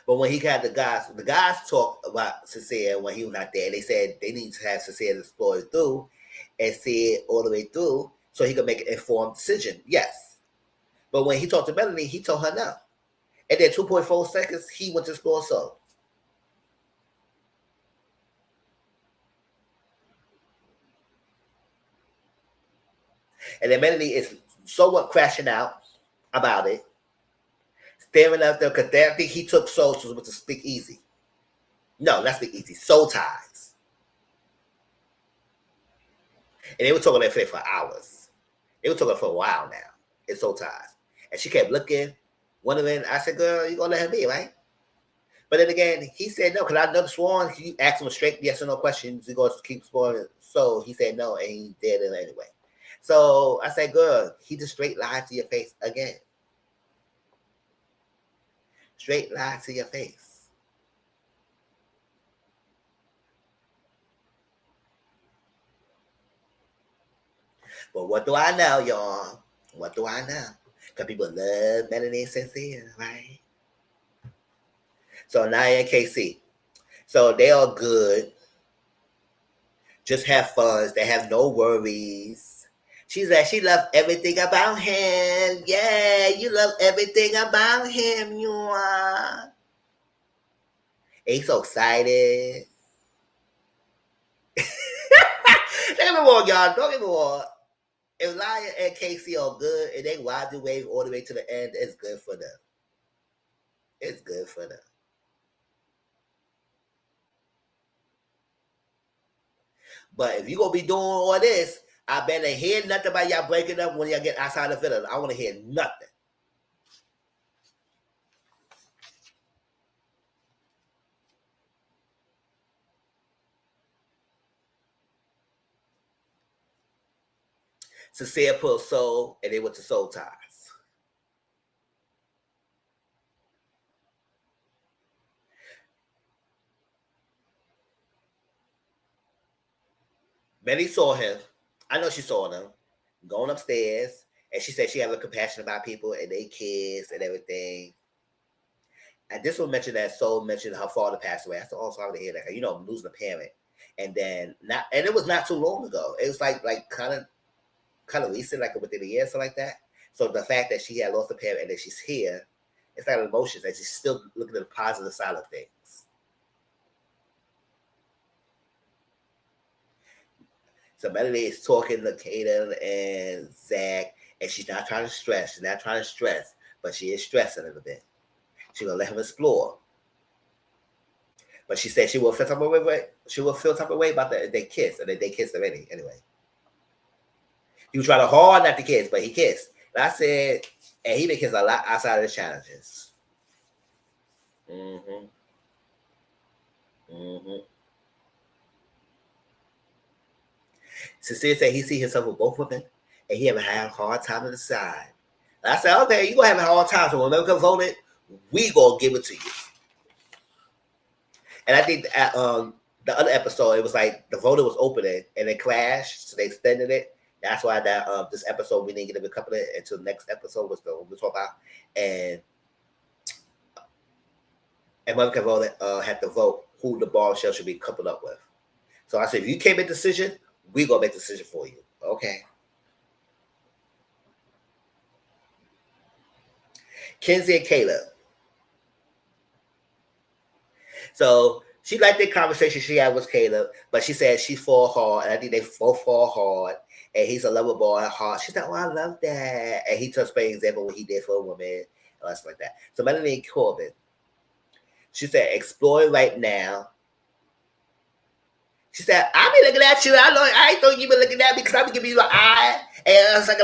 But when he got the guys talked about Cecilia when he was not there. They said they need to have Cecilia explore it through and see it all the way through. so he could make an informed decision. Yes. But when he talked to Melanie, he told her no. And then 2.4 seconds, he went to explore soul. And then Melanie is somewhat crashing out about it, staring up there because I think he took soul to speak easy. No, not speak easy. Soul ties. And they were talking that for hours. They were talking for a while now. It's soul ties. And she kept looking, wondering. I said, girl, you going to let him be, right? But then again, he said no, because I never sworn. You asked him a straight yes or no questions. He goes to keep sworn. So he said no, and he did it anyway. So I said, girl, he just straight lied to your face again. Straight lied to your face. But what do I know, y'all? What do I know? Because people love Melanie Sincere, right? So Nia and KC. So they are good. Just have fun. They have no worries. She said she loves everything about him. Yeah, you love everything about him. You are. He's so excited. Don't get me wrong, y'all. Don't get me wrong. If Nia and Casey are good and they ride the wave all the way to the end, it's good for them. It's good for them. But if you're going to be doing all this, I better hear nothing about y'all breaking up when y'all get outside the villa. I want to hear nothing. Sincere put soul, and they went to soul ties. Betty saw him. I know she saw him going upstairs, and she said she had a compassion about people and they kids and everything. And this one mentioned that Soul mentioned her father passed away. I said, "Oh, sorry to hear that. You know, losing a parent." And then not, and it was not too long ago. It was like kind of recent, like within a year, something like that. So the fact that she had lost a parent and that she's here, it's like emotions that she's still looking at the positive side of things. So Melanie is talking to Kaden and Zach, and she's not trying to stress. She's not trying to stress, but she is stressing a little bit. She's gonna let him explore. But she said she will feel type of way. She will feel type of way about that they kiss, and they kissed already. Anyway, he was trying hard not to kiss, but he kissed. And I said, and he been kissing a lot outside of the challenges. Mm-hmm. Mm-hmm. Sincere said he see himself with both women, and he haven't had a hard time to decide. And I said, okay, you gonna have a hard time. So when America voted, we gonna give it to you. And I think the other episode, it was like the voter was opening and it crashed, so they extended it. That's why that this episode we didn't get to couple it until the next episode was the we'll talk about. And America voted had to vote who the bombshell should be coupled up with. So I said, if you can't make a decision, we gonna make a decision for you. Okay. Kenzie and Caleb. So she liked the conversation she had with Caleb, but she said she fall hard, and I think they both fall hard. And he's a lover boy at heart. She said, "Oh, I love that." And he took an example what he did for a woman and stuff like that. So Melanie Corbin, she said, "Explore right now." She said, "I be looking at you. I know I ain't thought you been looking at me because I be giving you an eye." And I was like,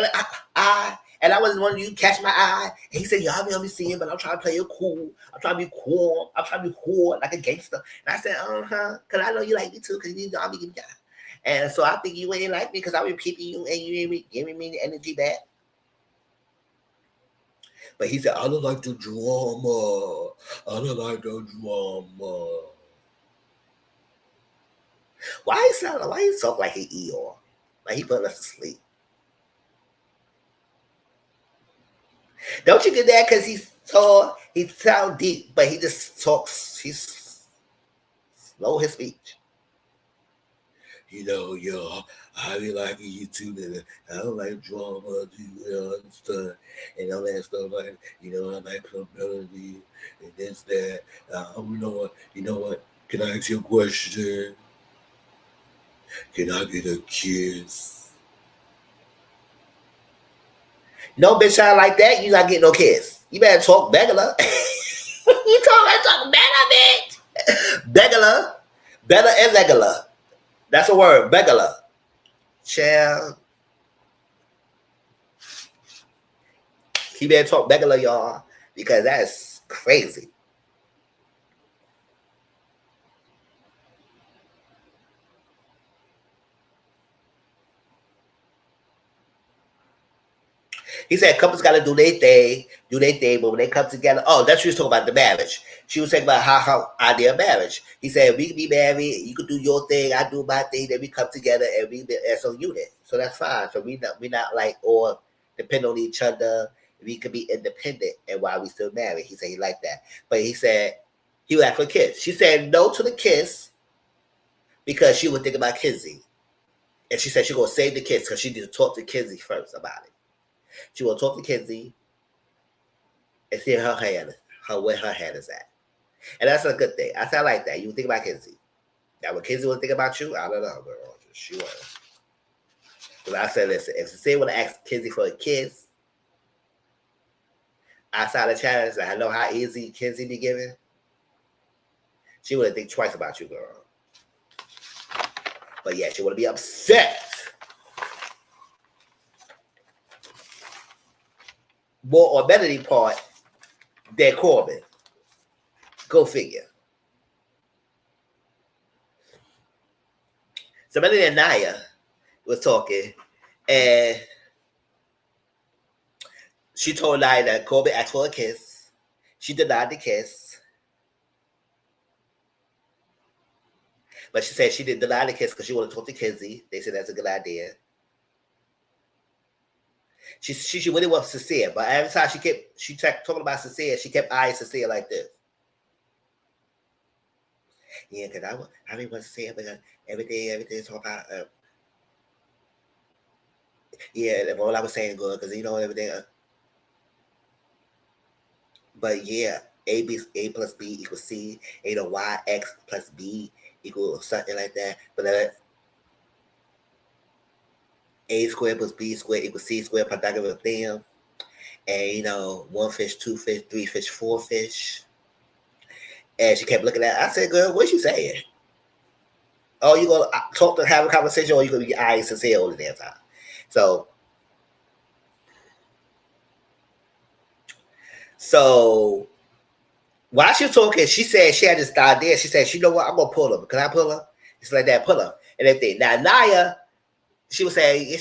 "Eye." And I wasn't wanting you to catch my eye. And he said, y'all be seeing, but I'm trying to play it cool. I'm trying to be cool. I'm trying to be cool like a gangster. And I said, because I know you like me too, because you know I'll be giving you. And so I think you ain't like me because I'll be peeping you and you ain't giving me the energy back. But he said, I don't like the drama. I don't like the drama. Why he talk like he Eeyore? Like he put us to sleep. Don't you get that? Because he's tall, he sound deep, but he just talks. He's slow his speech. I be liking you too, and I don't like drama, and stuff, and all that stuff. Like, I like some melody and this, that. You know what? Can I ask you a question? Can I get a kiss? No, bitch, I like that. You not getting no kiss. You better talk regular. You talk better, bitch. Regular, better and regular. That's a word, regular. Child. He better talk regular, y'all, because that's crazy. He said couples got to do their thing, but when they come together, oh, that's what she was talking about the marriage. She was talking about how her idea of marriage. He said we can be married, you can do your thing, I do my thing, then we come together and we as a unit. So that's fine. So we not like or depend on each other. We could be independent and while we still married. He said he liked that, but he said he would ask for a kiss. She said no to the kiss because she would think about Kinsey, and she said she gonna save the kiss because she need to talk to Kinsey first about it. She will talk to Kinsey and see where her hand is at. And that's a good thing. I like that. You think about Kinsey. Now, when Kinsey would think about you, I don't know, girl. She was. Because I said, listen, if Cecilia would have asked Kinsey for a kiss outside the challenge, I know how easy Kinsey be giving, she would have think twice about you, girl. But yeah, she would be upset. More on Melody part than Corbin. Go figure. So Melody and Naya was talking, and she told Naya that Corbin asked for a kiss. She denied the kiss. But she said she didn't deny the kiss because she wanted to talk to Kinsey. They said that's a good idea. She really wants Cecilia, but every time she kept talking about Cecilia, she kept eyeing Cecilia like this. Yeah, because I really want Cecilia because everything talk about yeah, all I was saying good because everything. But yeah, A plus B equals C. Ain't no Y X plus B equals something like that. But A squared plus B squared equals C squared Pythagorean theorem. And one fish, two fish, three fish, four fish. And she kept looking at it. I said, girl, what's she saying? Oh, you gonna talk to have a conversation, or you gonna be eyeing Cecilia all the damn time? So while she was talking, she said she had this idea. She said, you know what, I'm gonna pull him. Can I pull her? It's like that, pull her and everything. Now Naya, she was saying, yeah,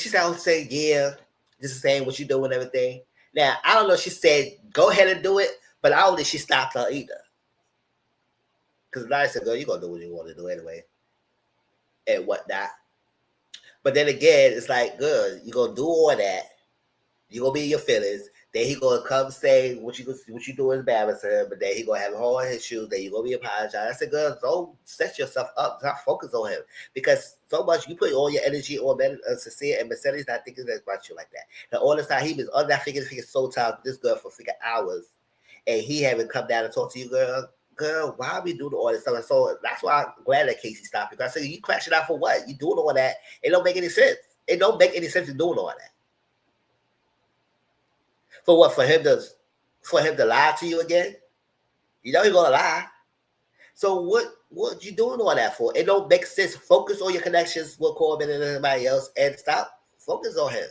this is saying what you do and everything. Now I don't know. She said, go ahead and do it, but I don't think she stopped her either. Because Naya said, girl, you gonna do what you want to do anyway, and whatnot. But then again, it's like, good, you gonna do all that. You gonna be in your feelings. Then he gonna come say what you do is embarrassing, but then he gonna have all his shoes. Then you gonna be apologizing. I said, girl, don't set yourself up. Not focus on him because so much you put all your energy on Cecilia and Mercedes not thinking about you like that. Now all this time he was on that figure so tired with this girl for freaking hours, and he haven't come down and talk to you, girl. Girl, why are we doing all this stuff? And so that's why I'm glad that Casey stopped because I said, you crashing out for what? You doing all that? It don't make any sense. It don't make any sense to doing all that. For what? For him to lie to you again? You know he's gonna lie. So what you doing all that for? It don't make sense. Focus on your connections with Corbin and everybody else and stop focus on him.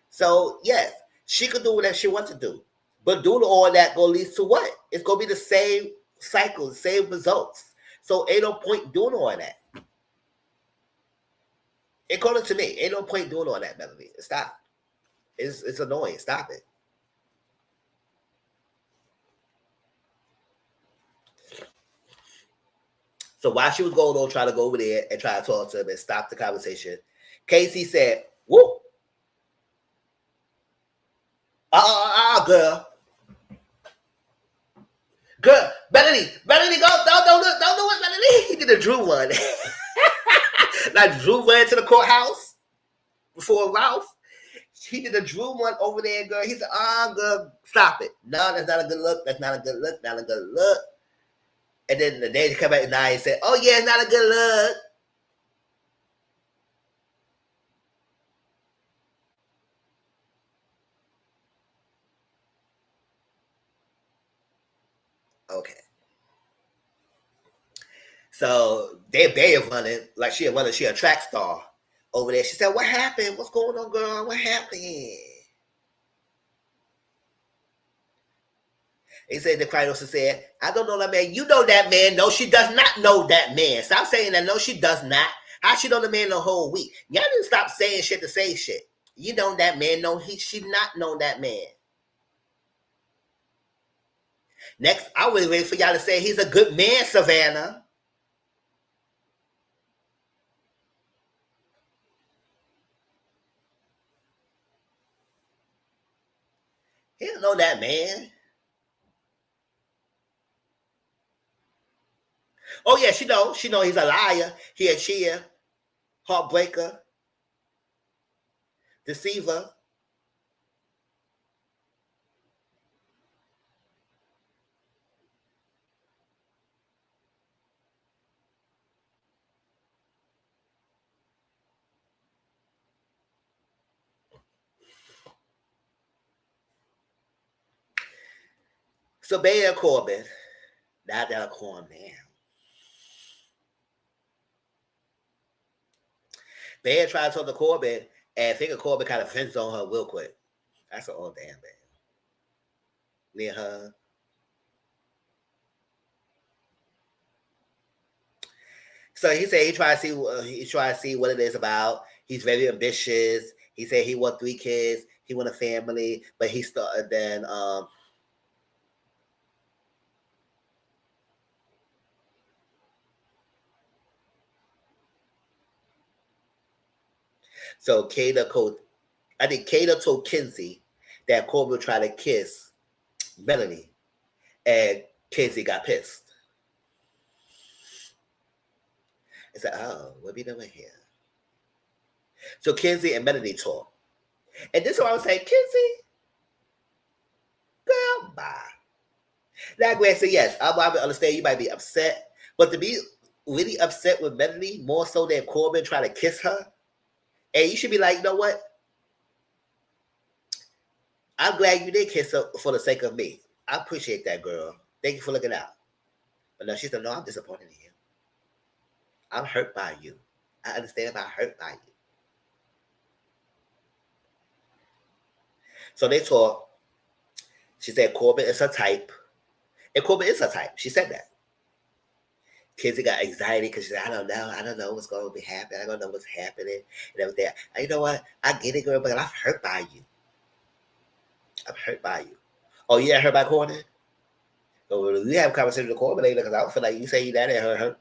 So yes, she could do whatever she wants to do. But doing all that gonna lead to what? It's gonna be the same cycle, the same results. So ain't no point doing all that. According to me, ain't no point doing all that, Melanie. Stop. It's annoying. Stop it. So while she was going on trying to go over there and try to talk to him and stop the conversation, Casey said, "Whoop, girl, Melanie, go, don't do it, Melanie." He did a Drew one. like Drew ran to the courthouse before Ralph. He did a Drew one over there, girl. He said, "Oh, girl, stop it. No, that's not a good look. That's not a good look. Not a good look." And then the day they come back and I said, "Oh yeah, it's not a good look." Okay. So they're running like she a track star over there. She said, "What happened? What's going on, girl? What happened?" He said the creditor said, "I don't know that man. You know that man. No, she does not know that man. Stop saying that. No, she does not. How she know the man the whole week? Y'all didn't stop saying shit to say shit. You know that man. No, she not know that man. Next, I was waiting for y'all to say he's a good man, Savannah. He don't know that man. Oh yeah, she know. She know he's a liar. He a cheater, heartbreaker, deceiver." So Bayer Corbin, now they're calm man. Bayer tried to talk to Corbin, and I think Corbin kind of friends on her real quick. That's an old damn man. Near her. So he said he tried to see what it is about. He's very ambitious. He said he want 3 kids. He want a family, but he started then. So I think Kata told Kinsey that Corbin would try to kiss Melanie, and Kinsey got pissed. I said, "Oh, what we doing here?" So Kinsey and Melanie talk, and this is what I was saying, Kinsey, girl, bye. That Grant said, "Yes, I understand you might be upset, but to be really upset with Melanie more so than Corbin trying to kiss her, and you should be like, you know what? I'm glad you did kiss her for the sake of me. I appreciate that, girl. Thank you for looking out." But no, she said, "No, I'm disappointed in you. I'm hurt by you. I understand I'm hurt by you." So they talk. She said Corbin is her type, and Corbin is her type. She said that. Kids got anxiety because she said, I don't know what's going to be happening. I don't know what's happening and everything. And you know what? I get it, girl, but I'm hurt by you. I'm hurt by you. Oh, yeah, hurt by Corbin? So we have a conversation with Corbin later because I don't feel like you say that and her.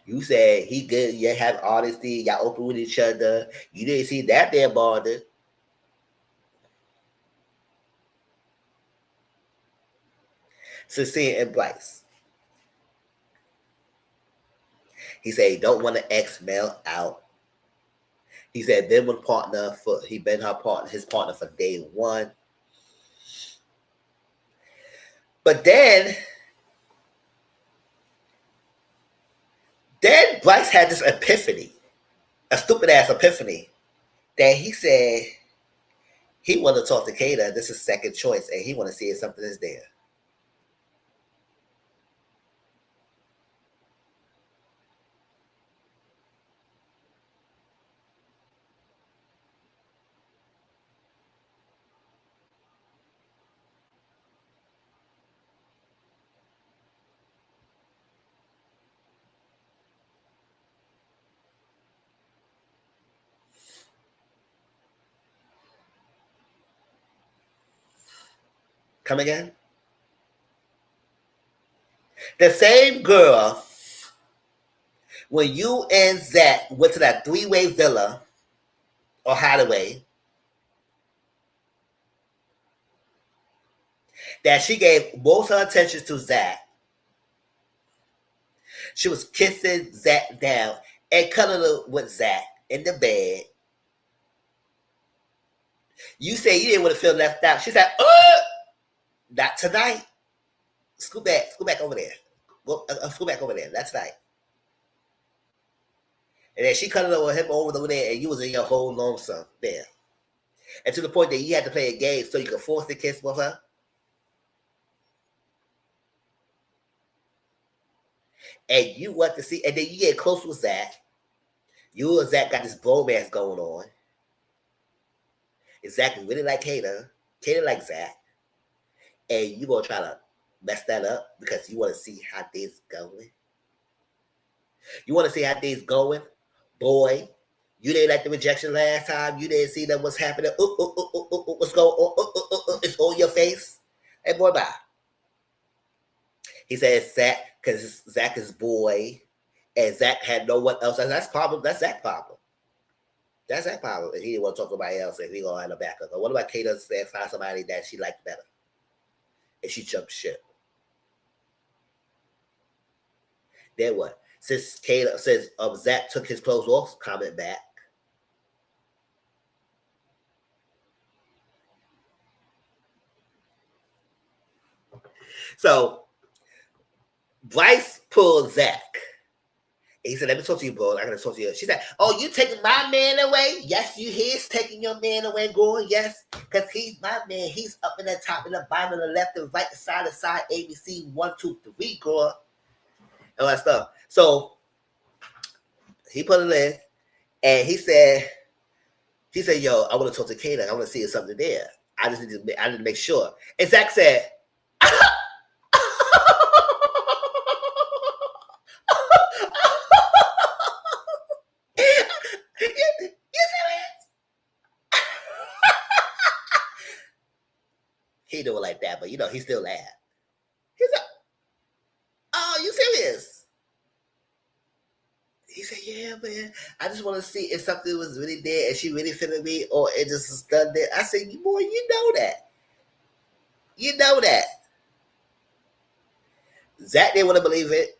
You said he good, you have honesty, y'all open with each other. You didn't see that damn bonded. Sincere and Bryce. He said he don't want to X Mel out. He said been with partner for he been his partner for day one. But then Bryce had this epiphany, a stupid ass epiphany, that he said he want to talk to Kata. This is second choice, and he want to see if something is there. Come again? The same girl when you and Zach went to that 3-way villa or hideaway that she gave most of her attention to Zach. She was kissing Zach down and cuddling with Zach in the bed. You said you didn't want to feel left out. She said, not tonight. Scoot back over there. Go, scoot back over there. That's right. And then she cuddled with him over there, and you was in your whole lonesome there. And to the point that you had to play a game so you could force the kiss with her. And you want to see, and then you get close with Zach. You and Zach got this bromance going on. And Zach really like Kata. Kata like Zach. And you gonna try to mess that up because you want to see how things going. You want to see how things going, boy. You didn't like the rejection last time. You didn't see that what's happening. What's going on? It's on your face. Hey, boy, bye. He said Zach because Zach is boy, and Zach had no one else. That's problem. That's Zach's problem. That's Zach's problem. And he didn't want to talk to somebody else, and he gonna have a backup. What about Kata said find somebody that she liked better, and she jumped ship? Then what? Since Kata says Zach took his clothes off, comment back. So Bryce pulled Zach. He said, let me talk to you, bro. I'm going to talk to you. She said, oh, you taking my man away? Yes, you he's taking your man away, going, yes, because he's my man. He's up in the top and the bottom and the left and right, side to side, ABC, 1, 2, 3, girl. And all that stuff. So he put it in, and he said, yo, I want to talk to Kata. I want to see if something there. I need to make sure. And Zach said, he do it like that, but you know, he still laughed. He's like, oh, you serious? He said, yeah, man. I just want to see if something was really there and she really feeling me or it just was done there. I said, boy, you know that. You know that. Zach didn't want to believe it.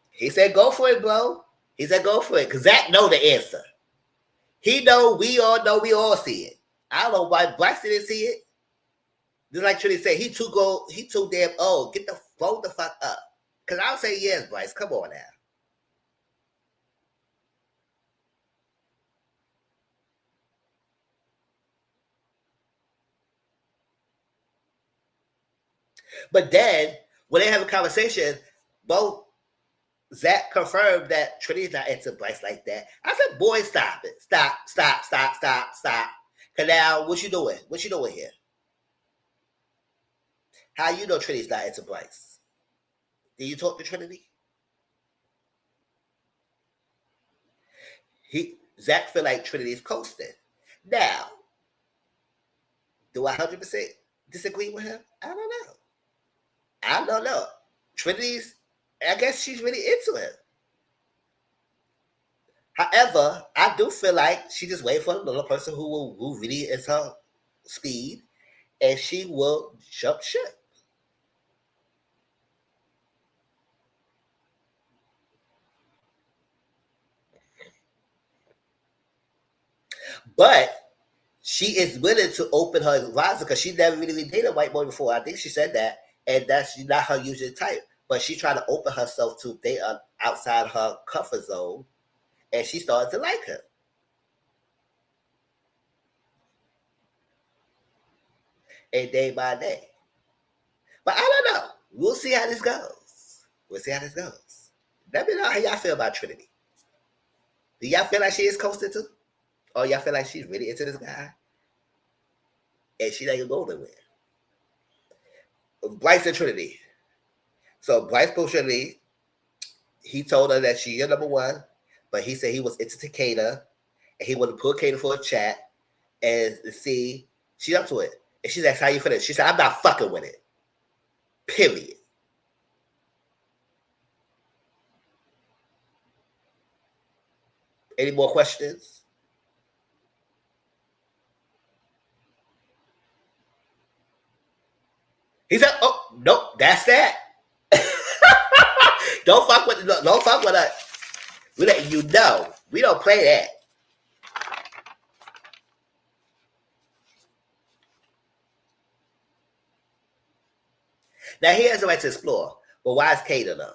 He said, go for it, bro. He said, go for it. Because Zach know the answer. He know, we all see it. I don't know why Bryce didn't see it. Just like Trinity said, he too damn old. Get the phone the fuck up. Because I'll say yes, Bryce. Come on now. But then, when they have a conversation, both Zach confirmed that Trinity's not into Bryce like that. I said, boy, stop it. Stop. Because now, what you doing? What you doing here? How you know Trinity's not into Bryce? Did you talk to Trinity? Zach feel like Trinity's coasting. Now, do I 100% disagree with him? I don't know. Trinity's, I guess she's really into him. However, I do feel like she just waiting for another person who really is her speed, and she will jump ship. But she is willing to open her horizon because she never really dated a white boy before. I think she said that, and that's not her usual type. But she tried to open herself to date outside her comfort zone, and she started to like her. And day by day. But I don't know. We'll see how this goes. Let me know how y'all feel about Trinity. Do y'all feel like she is coasting too? Or y'all feel like she's really into this guy? And she ain't gonna go nowhere. Bryce and Trinity. So Bryce told Trinity, he told her that she's your number one, but he said he was into Takeda, and he wanted to put Kata for a chat and see she's up to it. And she's asked, how you feeling? She said, I'm not fucking with it. Period. Any more questions? He said, oh, nope, that's that. Don't fuck with us. We letting you know. We don't play that. Now he has the right to explore, but why is Kato though?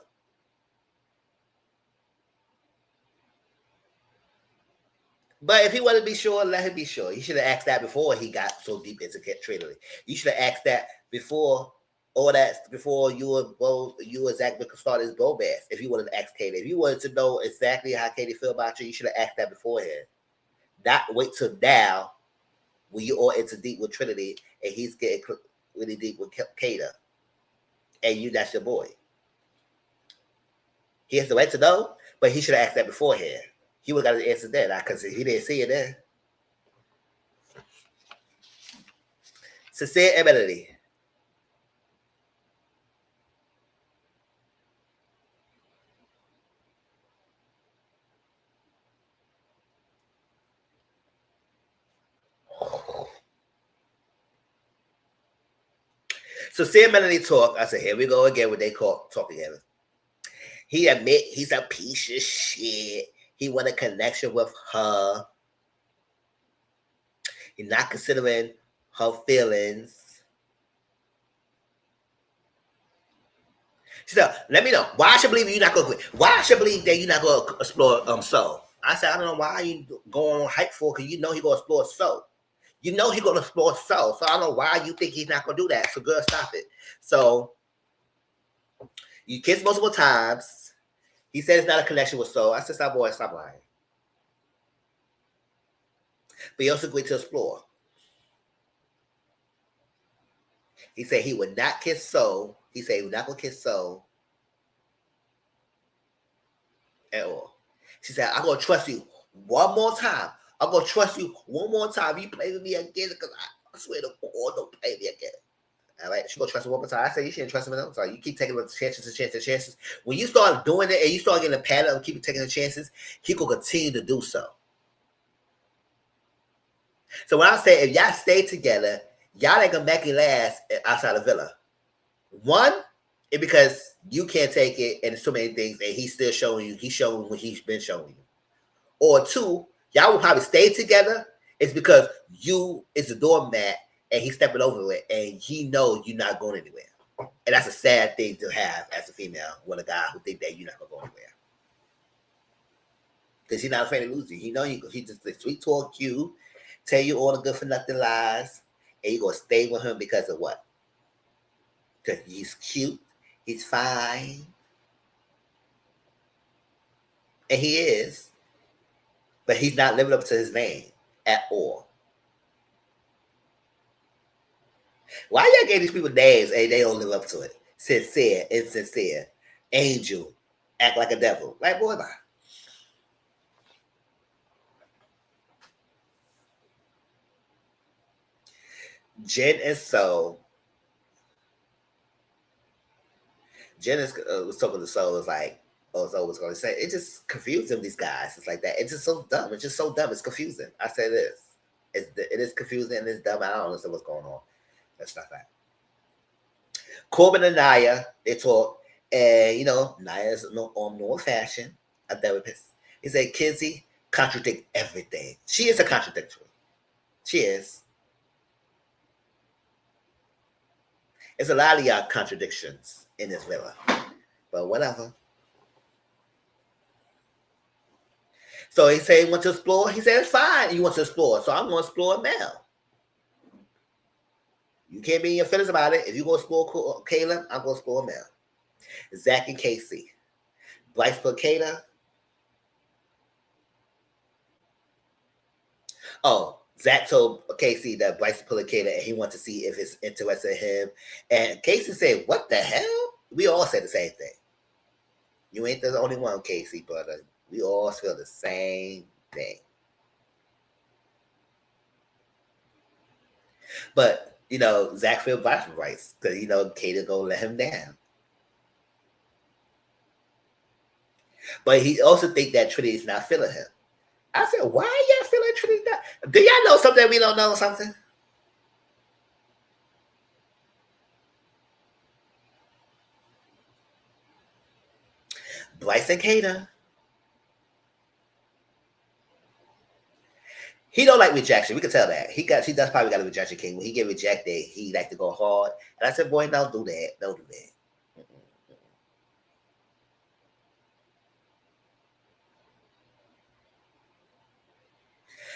But if he wanted to be sure, let him be sure. He should have asked that before he got so deep into Trinity. You should have asked that before all that, before you and Zach started his bromance. If you wanted to ask Katie, if you wanted to know exactly how Katie feel about you should have asked that beforehand. Not wait till now when you all into deep with Trinity and he's getting really deep with Kato, and that's your boy. He has the right to know, but he should have asked that beforehand. He would have got his answer then, because he didn't see it then. Sincere and Melody. So Sincere Melody talk. I said, here we go again when they talk together. He admit he's a piece of shit. He want a connection with her. He's not considering her feelings. She said, let me know. Why I should believe you're not going to quit? Why I should believe that you're not going to explore Soul? I said, I don't know why you going on hype for, because you know he's going to explore Soul. You know he's going to explore Soul. So I don't know why you think he's not going to do that. So girl, stop it. So you kissed multiple times. He said it's not a connection with Soul. I said, stop, boy, stop lying. But he also agreed to explore. He said he would not kiss Soul. He said he would not go kiss Soul at all. She said, I'm going to trust you one more time. I'm going to trust you one more time. You play with me again, because I swear to God, don't play me again. All right, she going to trust him one more time. I said, you shouldn't trust him enough. So you keep taking the chances. When you start doing it and you start getting a pattern of keep taking the chances, he will continue to do so. So when I say, if y'all stay together, y'all ain't going to make it last outside the villa. One, it's because you can't take it and so many things, and he's still showing you. He's showing what he's been showing you. Or two, y'all will probably stay together. It's because you is the doormat and he's stepping over it, and he knows you're not going anywhere. And that's a sad thing to have as a female with a guy who think that you're not going to go anywhere. Because he's not afraid to lose you. He know you. He just sweet talk you, tell you all the good for nothing lies, and you're going to stay with him because of what? Because he's cute, he's fine, and he is, but he's not living up to his name at all. Why y'all gave these people names and they don't live up to it? Sincere, insincere, angel, act like a devil. Like, boy, bye. Jen and Soul. Jen was talking to Soul. Was like, oh, Soul was going to say. It just confused them, these guys. It's like that. It's just so dumb. It's just so dumb. It's confusing. I say this. It is confusing and it's dumb. I don't understand what's going on. That's not that. Corbin and Naya, they talk, and Naya's no fashion, a therapist. He said, Kinsey contradict everything. She is a contradictory. She is. It's a lot of y'all contradictions in this villa, but whatever. So he said he wants to explore. He said it's fine. You want to explore, so I'm going to explore Mel. You can't be in your feelings about it. If you go explore Caleb, I'm going to explore Mel. Zach and Casey. Bryce Placata. Oh, Zach told Casey that Bryce Placata and he wants to see if it's interested in him. And Casey said, what the hell? We all said the same thing. You ain't the only one, Casey, brother. We all feel the same thing. But, Zach feels bad for Bryce because, Kato gonna let him down. But he also think that Trinity's not feeling him. I said, why are y'all feeling Trinity not? Do y'all know something we don't know something? Bryce and Kata. He don't like rejection. We can tell that. He does probably got a rejection king. When he get rejected, he like to go hard. And I said, boy, don't do that. Don't do that.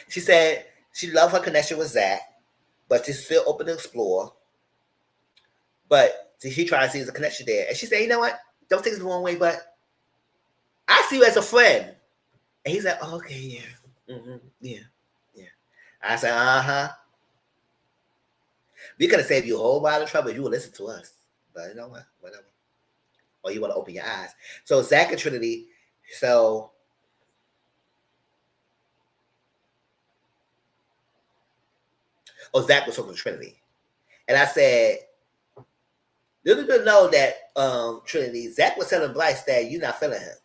She said she loved her connection with Zach, but she's still open to explore. But she tried to see there's a connection there. And she said, you know what? Don't take it the wrong way, but I see you as a friend. And he's like, oh, okay, yeah. Mm-hmm, yeah. Yeah. I said, uh-huh. We could have saved you a whole lot of trouble if you would listen to us. But you know what? Whatever. Or you want to open your eyes. So Zach and Trinity, so Zach was talking to Trinity. And I said, little to know that Trinity, Zach was telling Bryce that you're not feeling him.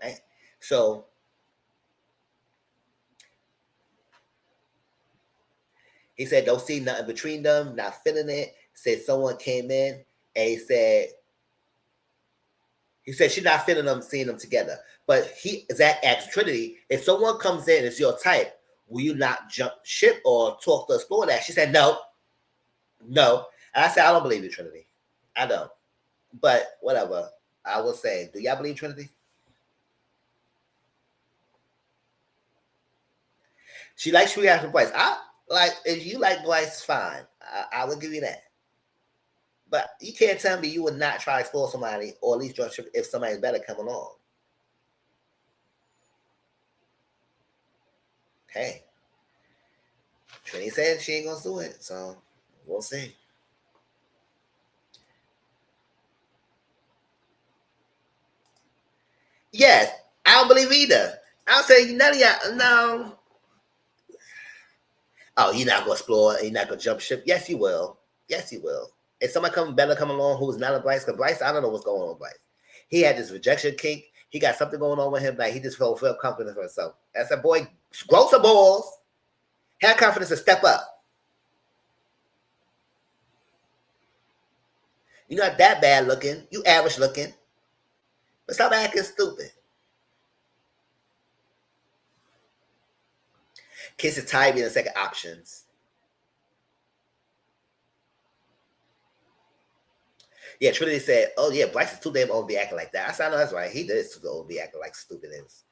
Right? So he said, don't see nothing between them, not feeling it. Said someone came in and he said she's not feeling them, seeing them together. But Zach asked Trinity, if someone comes in, it's your type, will you not jump ship or talk to explore that? She said, no. No. And I said, I don't believe you, Trinity. I don't. But whatever. I will say, do y'all believe Trinity? She likes reaction Bryce. If you like Bryce, fine. I will give you that. But you can't tell me you would not try to explore somebody or at least join ship if somebody's better come along. Hey. Trinity said she ain't gonna do it, so we'll see. Yes, I don't believe either. I'll say none of y'all. No. Oh, you're not gonna explore. You're not gonna jump ship. Yes, you will. Yes, you will. If somebody come along who's not a Bryce, because Bryce, I don't know what's going on with Bryce. He had this rejection kink. He got something going on with him. Like he just felt confident for himself. I said, boy, grow some balls. Have confidence to step up. You're not that bad looking. You average looking. But stop acting stupid. Kiss is tired being the second options. Yeah, Trinity said, oh yeah, Bryce is too damn old to be acting like that. I said, I know that's right. He is too old to be acting like stupidness.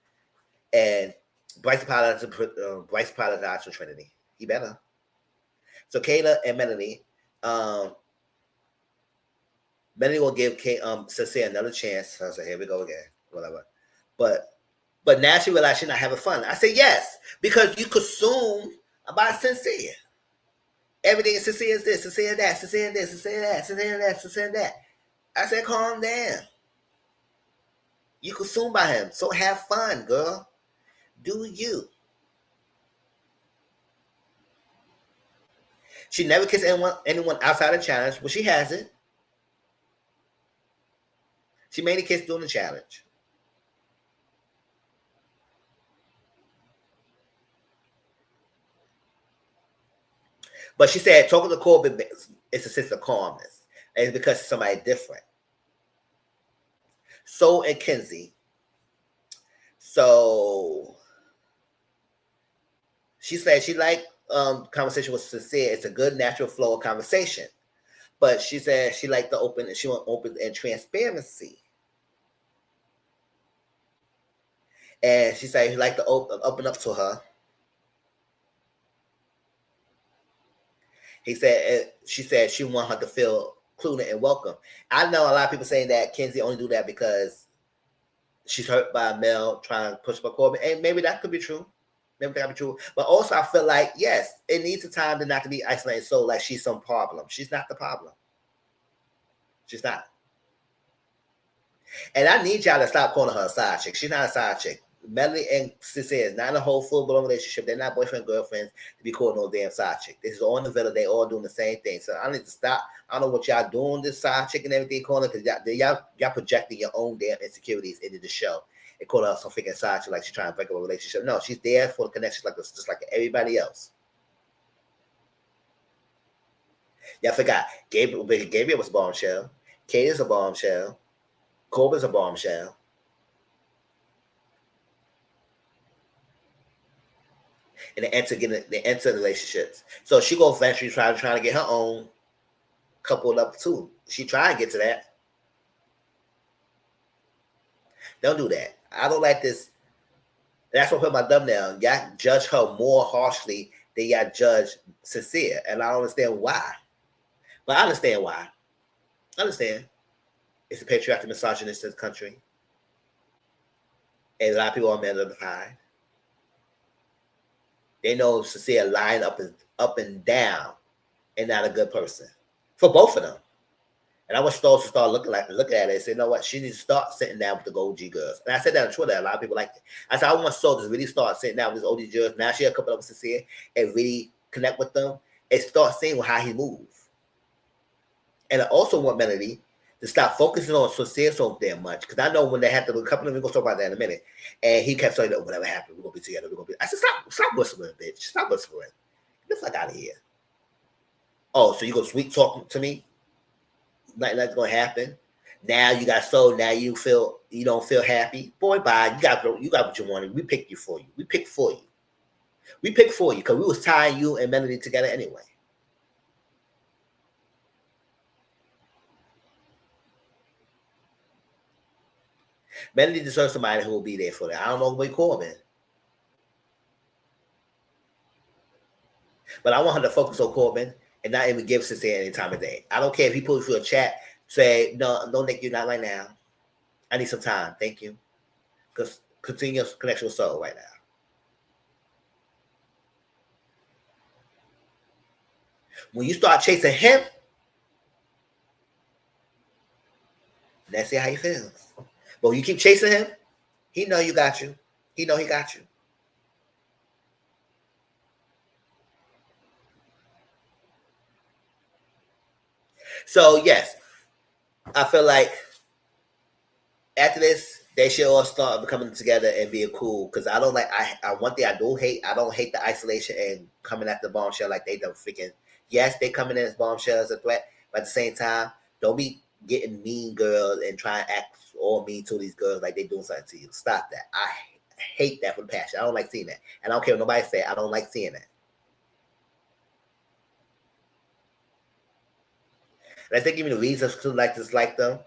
And Bryce apologized to Trinity. He better. So Kayla and Melanie, Melanie will give Sincere another chance. So I said, here we go again. Whatever. But now she realized she's not having fun. I said, yes, because you consume about Sincere. Everything is Sincere is this, Sincere that, Sincere this, Sincere that, Sincere that, Sincere that. I said, calm down. You consumed by him. So have fun, girl. Do you. She never kissed anyone outside the challenge, but she hasn't. She made a kiss during the challenge. But she said talking to Corbin is a sense of calmness. And it's because it's somebody different. So and Kenzie. So she said she liked conversation with Sincere. It's a good natural flow of conversation. But she said she liked she want open and transparency. And she said he liked to open up to her. She said she want her to feel included and welcome. I know a lot of people saying that Kenzie only do that because she's hurt by a male trying to push for Corbin. And maybe that could be true. Maybe that could be true. But also I feel like, yes, it needs a time to not to be isolated so like she's some problem. She's not the problem. She's not. And I need y'all to stop calling her a side chick. She's not a side chick. Melanie and Sincere is not in a whole full-blown relationship. They're not boyfriend girlfriends to be calling no damn side chick. This is all in the villa. They all doing the same thing. So I need to stop. I don't know what y'all doing this side chick and everything calling because y'all projecting your own damn insecurities into the show and calling her some freaking side chick like she's trying to break up a relationship. No, she's there for the connections like this, just like everybody else. Y'all forgot Gabriel was bombshell. Kate is a bombshell. Corbin's a bombshell. And they enter relationships. So she go eventually trying to get her own coupled up too. She try and get to that. Don't do that. I don't like this. That's what I put my thumbnail. Y'all judge her more harshly than y'all judge Sincere. And I don't understand why. But I understand why. I understand. It's a patriarchal misogynist country. And a lot of people are men of the pie. They know Sincere lying up and down and not a good person. For both of them. And I want Stoltz to start looking at it and say, you know what, she needs to start sitting down with the OG girls. And I said that on Twitter. A lot of people like it. I said, I want Stoltz to really start sitting down with his OG girls. Now she had a couple of them Sincere and really connect with them and start seeing how he moves. And I also want Melody to stop focusing on Sincere so damn much. Because I know when they have to, a couple of them, we're going to talk about that in a minute. And he kept saying, oh, whatever happened, we're going to be together. We're going to be. I said, stop whispering, bitch. Stop whispering. Get the fuck out of here. Oh, so you go sweet talking to me? Nothing's gonna happen. Now you got sold. Now you don't feel happy. Boy, bye. You got what you wanted. We picked you for you. We picked for you. We picked for you because we was tying you and Melody together anyway. Melody deserves somebody who will be there for that. I don't know what Corbin. But I want her to focus on Corbin and not even give Sincere any time of day. I don't care if he pulls you a chat, say, no, don't think you not right now. I need some time. Thank you. Because continuous connection with soul right now. When you start chasing him, let's see how he feels. But when you keep chasing him, he know you got you. He know he got you. So yes, I feel like after this, they should all start becoming together and being cool. Because I don't like. I one thing I do hate. I don't hate the isolation and coming at the bombshell like they done freaking. Yes, they coming in as bombshell as a threat, but at the same time, don't be getting mean girls and trying to act all mean to these girls like they doing something to you. Stop that. I hate that with passion. I don't like seeing that, and I don't care what nobody say. I don't like seeing that. Unless they give me the reasons to dislike them.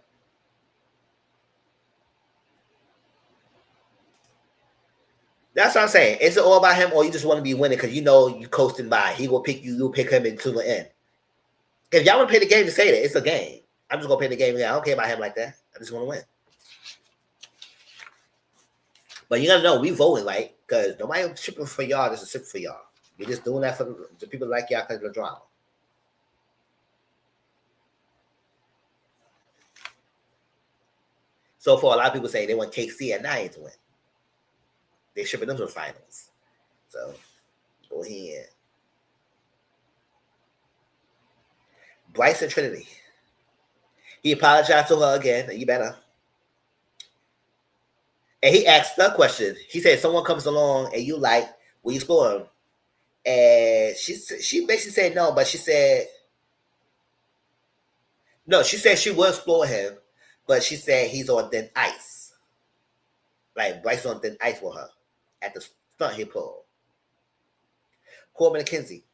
That's what I'm saying. Is it all about him, or you just want to be winning because you know you coasting by? He will pick you. You'll pick him until the end. If y'all want to play the game, to say that it's a game. I'm just gonna play the game. I don't care about him like that. I just want to win. But you gotta know we voting right because nobody shipping for y'all. This is shipping for y'all. We're just doing that for the people like y'all because of the drama. So far, a lot of people say they want KC and Nine to win. They shipping them to the finals. So go ahead. Bryce and Trinity. He apologized to her again. You better. And he asked the question. He said, "Someone comes along and you like, will you score him?" And she basically said no, but she said no. She said she would explore him, but she said he's on thin ice. Like Bryce on thin ice with her at the stunt he pulled. Corbin and Kinsey.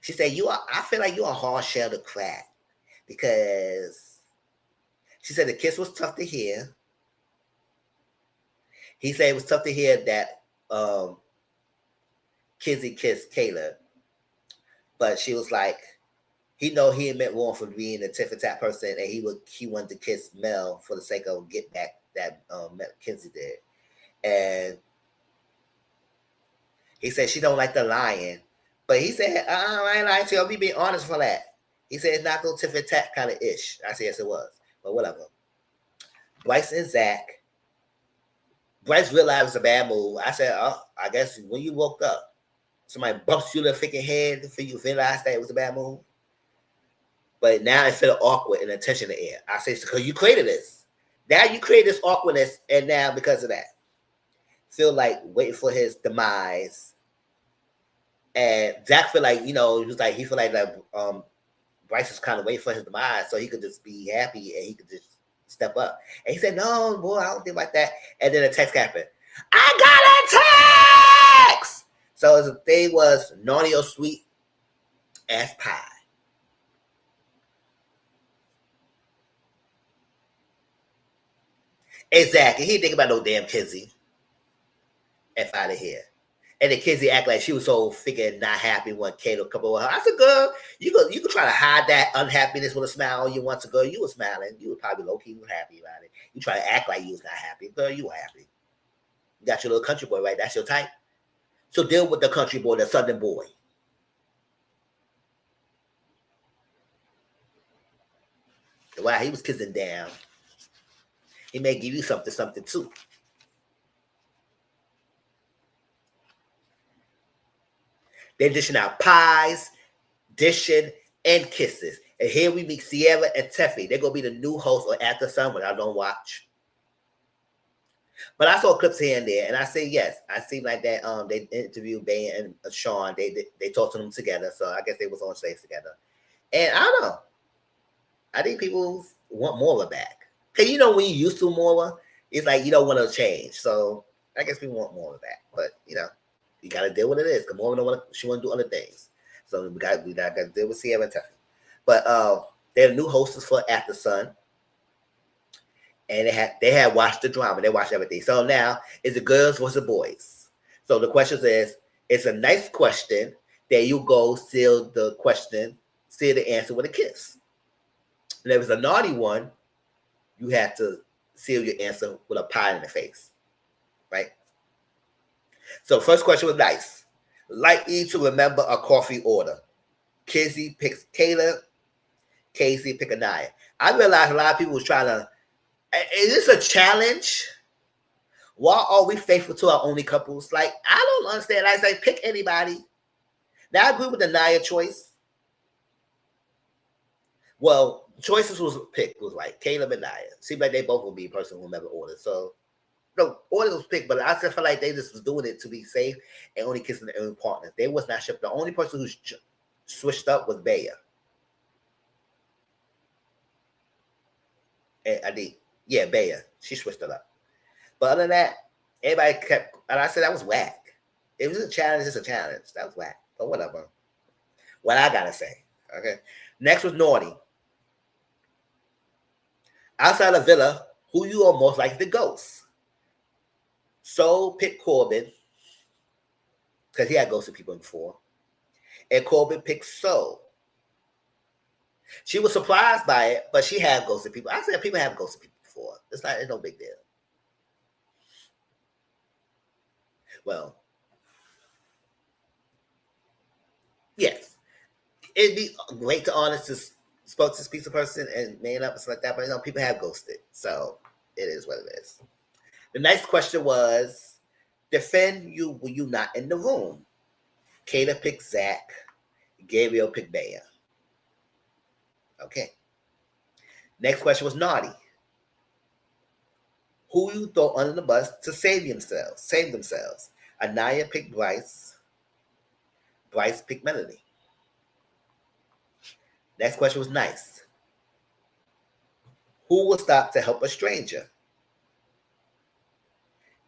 She said, I feel like you're a hard shell to crack because she said the kiss was tough to hear. He said it was tough to hear that Kinsey kissed Kayla, but she was like, he know he meant wrong for being a tit for tat person, and he wanted to kiss Mel for the sake of get back that Kinsey did, and he said she don't like the lying, but he said I ain't lying to you. I'll be being honest for that. He said it's not no tit for tat kind of ish. I said yes it was, but whatever. Bryce and Zach. Bryce realized it was a bad move. I said, oh, I guess when you woke up, somebody bumps you in the freaking head for you realize that it was a bad move. But now it felt awkward and the tension in the air. I say, because you created this. Now you created this awkwardness, and now because of that, feel like waiting for his demise. And Zach feel like, he feel like Bryce was kind of waiting for his demise so he could just be happy and he could just step up. And he said, "No, boy, I don't think like that." And then a text happened. I got a text. So the thing was naughty or sweet as pie. Exactly. He didn't think about no damn Kizzy. F out of here. And then Kizzy act like she was so freaking not happy when Kato come over her. I said, "Girl, you could try to hide that unhappiness with a smile all you want to, girl. You were smiling. You were probably low key happy about it. You try to act like you was not happy. Girl, you were happy. You got your little country boy, right? That's your type. So deal with the country boy, the southern boy." Wow, he was kissing down. He may give you something too. They're dishing out pies, dishing, and kisses. And here we meet Sierra and Teffy. They're gonna be the new host or After Sun, but I don't watch. But I saw clips here and there, and I say yes. I seem like that. They interviewed Bay and Sean. They talked to them together, so I guess they was on stage together. And I don't know. I think people want Mora back. Cause you know when you used to Mora, it's like you don't want to change. So I guess people want Mora back. But you know, you gotta deal with it is. Cause Mora don't want she want to do other things. So we got to deal with Sierra and Tuffy. But they're the new hostess for After Sun. And they had watched the drama. They watched everything. So now it's the girls versus the boys. So the question is, it's a nice question. There you go, seal the answer with a kiss. And if it's a naughty one, you have to seal your answer with a pie in the face. Right? So first question was nice. Likely to remember a coffee order. Kizzy picks Kayla. Casey pick Anaya. I realized a lot of people was trying to. Is this a challenge? Why are we faithful to our only couples? Like, I don't understand. I say pick anybody. Now I agree with the Naya choice. Well, choices was picked was like Caleb and Naya. Seemed like they both would be a person who never ordered. So no, order was picked, but I just feel like they just was doing it to be safe and only kissing their own partners. They was not shipped. The only person who switched up was Baya. And I think, yeah, Baya. She switched it up. But other than that, everybody kept, and I said that was whack. It was a challenge, it's a challenge. That was whack. But whatever. What I gotta say. Okay. Next was Naughty. Outside of Villa, who you are most likely to ghost? Soul picked Corbin, because he had ghosted people before. And Corbin picked Soul. She was surprised by it, but she had ghosted people. I said people have ghosted people before. It's no big deal. Well, yes. It'd be great to honest to spoke to this piece of person and man up and stuff like that, but you know, people have ghosted. So it is what it is. The next question was defend you when you not in the room. Kata picked Zach. Gabriel picked Baya. Okay. Next question was Naughty. Who you throw under the bus to save themselves? Anaya picked Bryce. Bryce picked Melanie. Next question was Nice. Who will stop to help a stranger?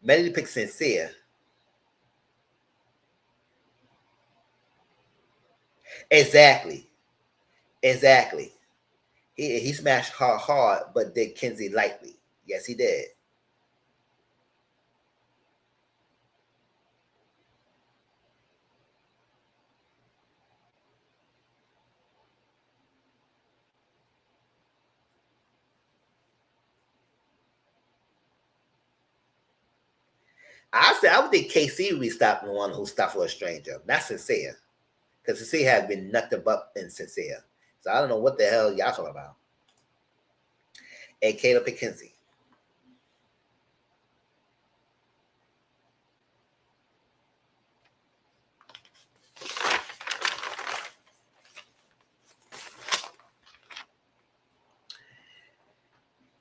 Melanie picked Sincere. Exactly. He smashed her hard, but did Kenzie lightly. Yes, he did. I would think KC would be stopping the one who stopped for a stranger. Not Sincere. Because Sincere has been nothing but insincere. So I don't know what the hell y'all talking about. And Caleb picked Kenzie.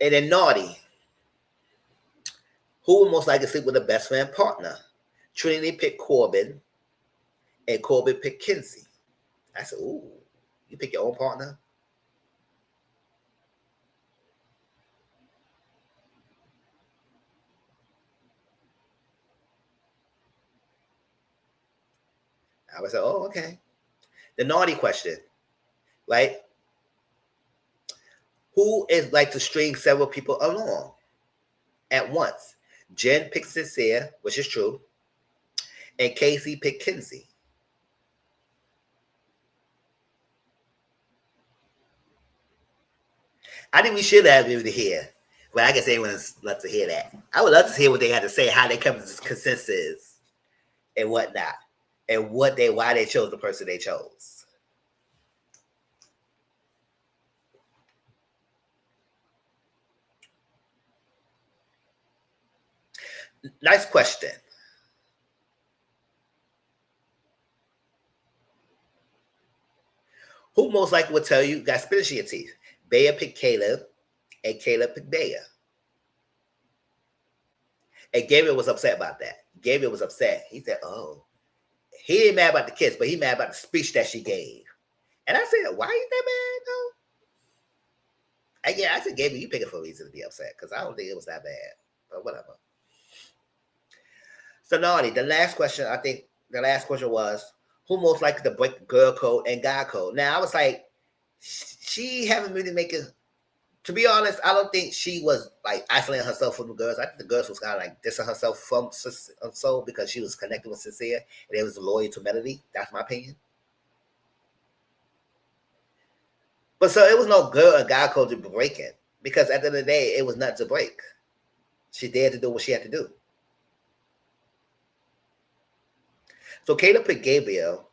And then Naughty. Who would most likely sleep with a best friend partner? Trinity picked Corbin, and Corbin picked Kinsey. I said, ooh, you pick your own partner? would say, oh, okay. The naughty question, right? Who is like to string several people along at once? Jen picked Sincere, which is true, and Casey picked Kinsey. I think we should have able to hear. Well, I guess everyone's love to hear that. I would love to hear what they had to say, how they come to this consensus and whatnot, and why they chose the person they chose. Nice question. Who most likely would tell you got spinach in your teeth? Bea picked Caleb, and Caleb picked Bea. And Gabriel was upset about that. Gabriel was upset. He said, oh, he ain't mad about the kiss, but he mad about the speech that she gave. And I said, why you that mad, though? I said, Gabriel, you pick it for a reason to be upset, because I don't think it was that bad. But whatever. So, Naughty, the last question was, who most likely to break girl code and guy code? Now, I was like, she haven't really make it. To be honest, I don't think she was like isolating herself from the girls. I think the girls was kind of like dissing herself from Soul because she was connected with Sincere and it was loyal to Melody. That's my opinion. But so it was no girl or guy code to break it because at the end of the day, it was nothing to break. She dared to do what she had to do. So Caleb picked Gabriel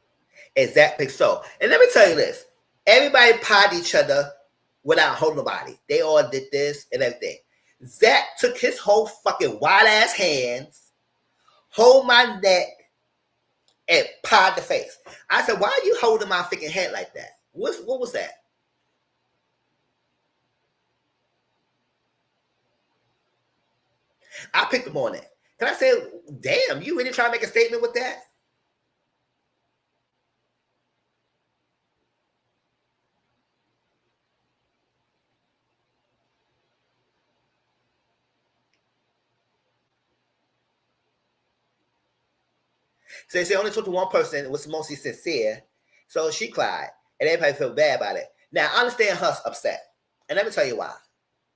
and Zach picked Soul. And let me tell you this. Everybody pied each other without holding nobody. They all did this and everything. Zach took his whole fucking wild ass hands, hold my neck, and pied the face. I said, why are you holding my freaking head like that? What was that? I picked him on it. Can I say, damn, you really trying to make a statement with that? So they say only talked to one person, it was mostly Sincere. So she cried. And everybody felt bad about it. Now, I understand her upset. And let me tell you why.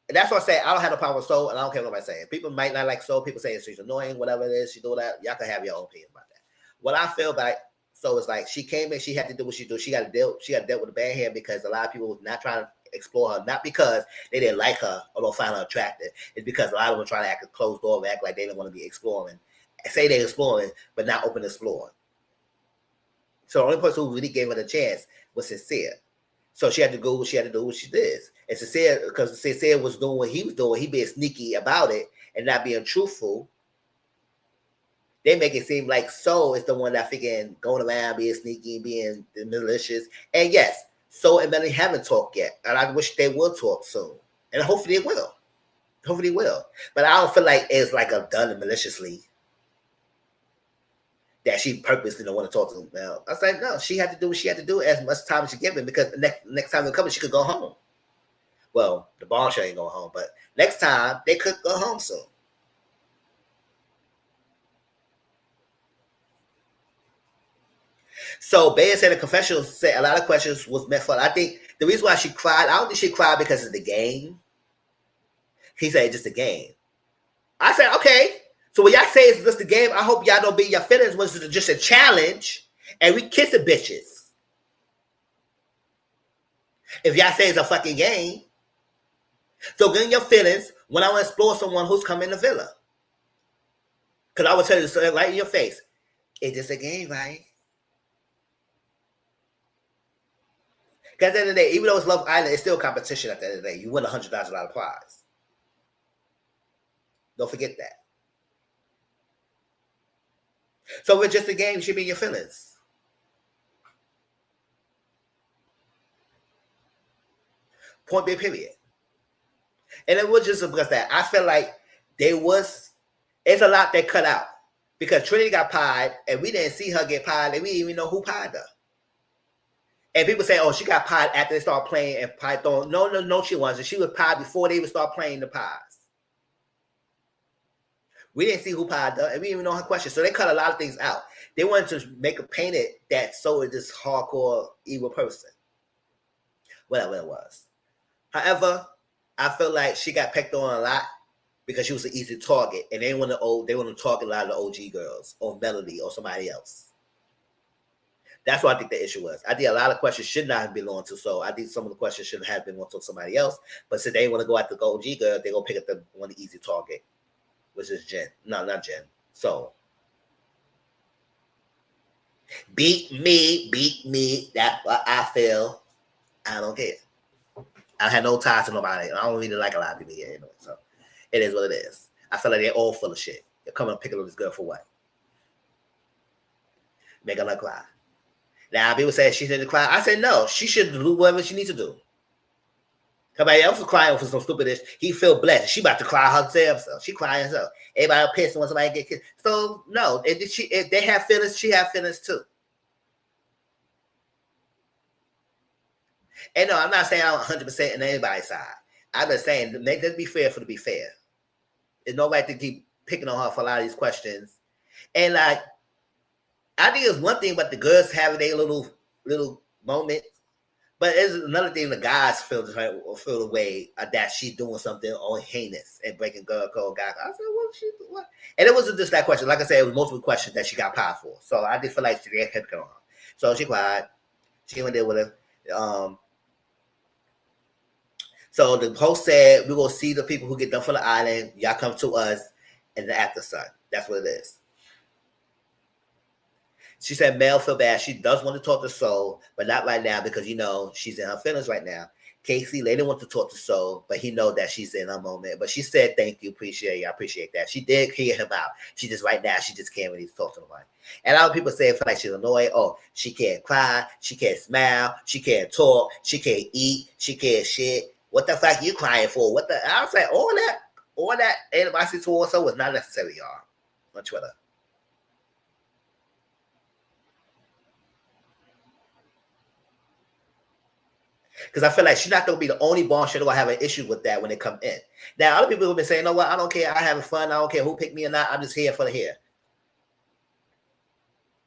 And that's why I say I don't have no problem with Soul, and I don't care what nobody saying. People might not like Soul. People say she's annoying, whatever it is. She do that. Y'all can have your own opinion about that. What I feel about Soul is like she came in, she had to do what she do. She got to deal with a bad hair because a lot of people was not trying to explore her, not because they didn't like her or don't find her attractive. It's because a lot of them trying to act a closed door, act like they didn't want to be exploring. Say they're exploring, but not open to exploring. So the only person who really gave her the chance was Sincere. So she had to go. She had to do what she did. And Sincere, because Sincere was doing what he was doing, he being sneaky about it and not being truthful. They make it seem like Soul is the one that freaking going around being sneaky and being malicious. And yes, Soul and Melanie haven't talked yet, and I wish they will talk soon. And hopefully it will. Hopefully it will. But I don't feel like it's like a done maliciously that she purposely don't want to talk to him now. I was like, no, she had to do what she had to do as much time as she given because next time they come, she could go home. Well, the bombshell ain't going home, but next time they could go home soon. So Bea said the confessional said a lot of questions was meant for. I think the reason why she cried, I don't think she cried because of the game. He said it's just a game. I said, okay. So when y'all say it's just a game, I hope y'all don't be your feelings was just a challenge and we kiss the bitches. If y'all say it's a fucking game. So get in your feelings when I want to explore someone who's coming to Villa. Because I will tell you something right in your face. It's just a game, right? Because at the end of the day, even though it's Love Island, it's still competition at the end of the day. You win $100,000 prize. Don't forget that. So if it's just a game, you should be in your feelings. Point blank, period. And it was just because that. I feel like it's a lot they cut out. Because Trinity got pied, and we didn't see her get pied, and we didn't even know who pied her. And people say, oh, she got pied after they started playing and pied throwing. No, she wasn't. She was pied before they even start playing the pies. We didn't see who piled up, and we didn't even know her question. So they cut a lot of things out. They wanted to make a painted that so this hardcore evil person. Whatever it was. However, I feel like she got picked on a lot because she was an easy target, and they want to target a lot of the OG girls or Melody or somebody else. That's what I think the issue was. I think a lot of questions should not have belonged to Soul. I think some of the questions should have been to somebody else. But since they want to go after the OG girl, they're gonna pick up the one easy target, which is Jen. No, not Jen. Soul. Beat me. That's what I feel. I don't care. I had no ties to nobody. I don't really like a lot of people here anyway. So it is what it is. I feel like they're all full of shit. They're coming and picking up this girl for what? Make her cry. Now people say she didn't cry. I said no. She should do whatever she needs to do. Somebody else was crying for some stupidness. He feel blessed. She about to cry herself. She crying herself. Everybody pissed when somebody get kissed. So no, if they have feelings, she have feelings too. And no, I'm not saying I'm 100% on anybody's side. I'm just saying, let's be fair for to be fair. There's no right to keep picking on her for a lot of these questions. And like, I think it's one thing about the girls having their little moment, but it's another thing the guys feel the way that she's doing something all heinous and breaking girl code. Guys, I said, what she do? What? And it wasn't just that question. Like I said, it was multiple questions that she got pied for. So I did feel like she did pick on her. So she cried. She went there with her. So the host said, we're going to see the people who get done for the island. Y'all come to us in the after sun. That's what it is. She said Mel feel bad. She does want to talk to Soul, but not right now because, she's in her feelings right now. Casey later wants to talk to Soul, but he know that she's in her moment. But she said, thank you, appreciate you. I appreciate that. She did hear him out. She just right now, she just can't really talk to nobody. And a lot of people say, feel like she's annoyed. Oh, she can't cry. She can't smile. She can't talk. She can't eat. She can't shit. What the fuck you crying for? I was like, all that animosity towards her was not necessary, y'all, on Twitter. Because I feel like she's not going to be the only bombshell who will have an issue with that when they come in. Now, other people have been saying, you know what, I don't care. I'm having fun. I don't care who picked me or not. I'm just here for the hair.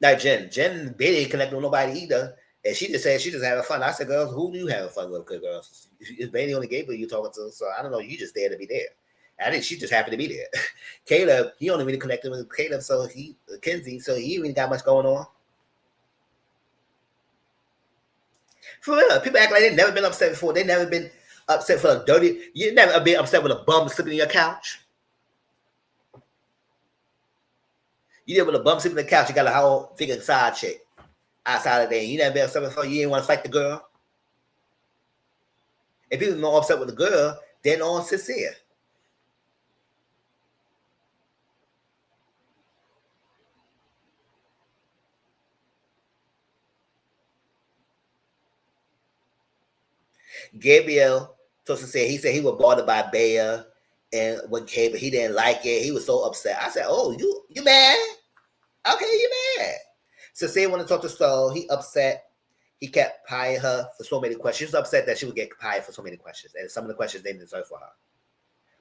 Like Jen barely connected with nobody either. And she just said she just having fun. I said, girls, who do you have fun with? Because girls, it's Bailey only gave you talking to. So I don't know. You just there to be there. I think she just happened to be there. Caleb, he only really connected with Caleb, so Kenzie, so he even got much going on. For real, people act like they've never been upset before. They've never been upset for a dirty. You never been upset with a bum sleeping in your couch. You did with a bum sleeping in the couch. You got a whole figure side chick outside of there. You never been upset before. You didn't want to fight the girl. If people are more upset with the girl, they're not sincere. Gabriel Tosa said he was bothered by Bea and when Gabriel he didn't like it. He was so upset. I said, "Oh, you mad? Okay, you mad." So say want to talk to Soul. He upset. He kept pieing her for so many questions. She was upset that she would get pied for so many questions, and some of the questions they didn't deserve for her,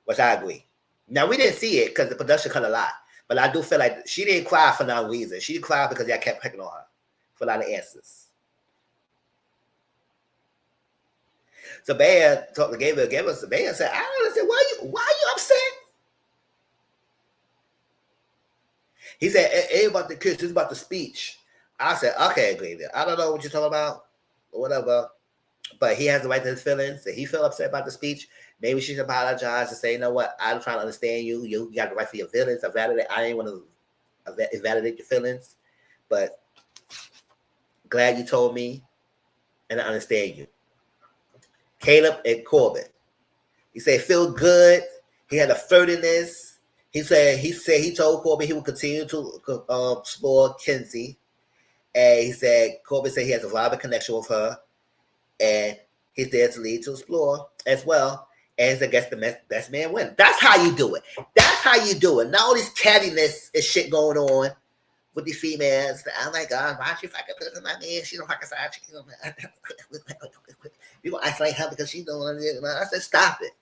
which I agree. Now we didn't see it because the production cut a lot, but I do feel like she didn't cry for no reason. She cried because I kept picking on her for a lot of answers. So Bea talked to Gabriel. Bea said, "I don't understand why you upset." He said, "It ain't about the kiss. It's about the speech." I said, "Okay, Gabriel. I don't know what you're talking about, or whatever." But he has the right to his feelings. If he felt upset about the speech, maybe she should apologize and say, "You know what? I'm trying to understand you. You got the right for your feelings. I didn't want to invalidate your feelings, but glad you told me, and I understand you." Caleb and Corbin. He said, "Feel good." He had a flirtiness. He said he told Corbin he would continue to explore Kenzie, and he said Corbin said he has a vibrant connection with her, and he's there to lead to explore as well. And I guess the best man win. That's how you do it. That's how you do it. Not all this cattiness and shit going on with these females. Oh my God, why she fucking put my man? She don't fucking side chick. You gonna isolate her because she's doing it. I said, stop it.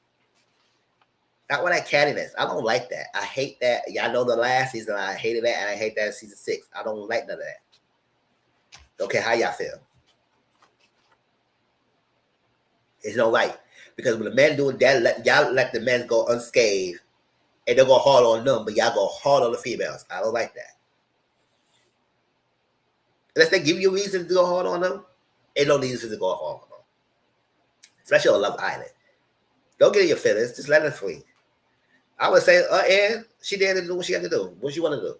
Not with that cattiness. I don't like that. I hate that. Y'all know the last season I hated that, and I hate that in season 6. I don't like none of that. Okay, how y'all feel? It's no right. Because when the men doing that, y'all let the men go unscathed, and they'll go hard on them, but y'all go hard on the females. I don't like that. Unless they give you a reason to go hard on them, ain't no reason to go hard on them. Especially on Love Island. Don't get in your feelings. Just let her free. I would say, and she did to do what she had to do. What you want to do?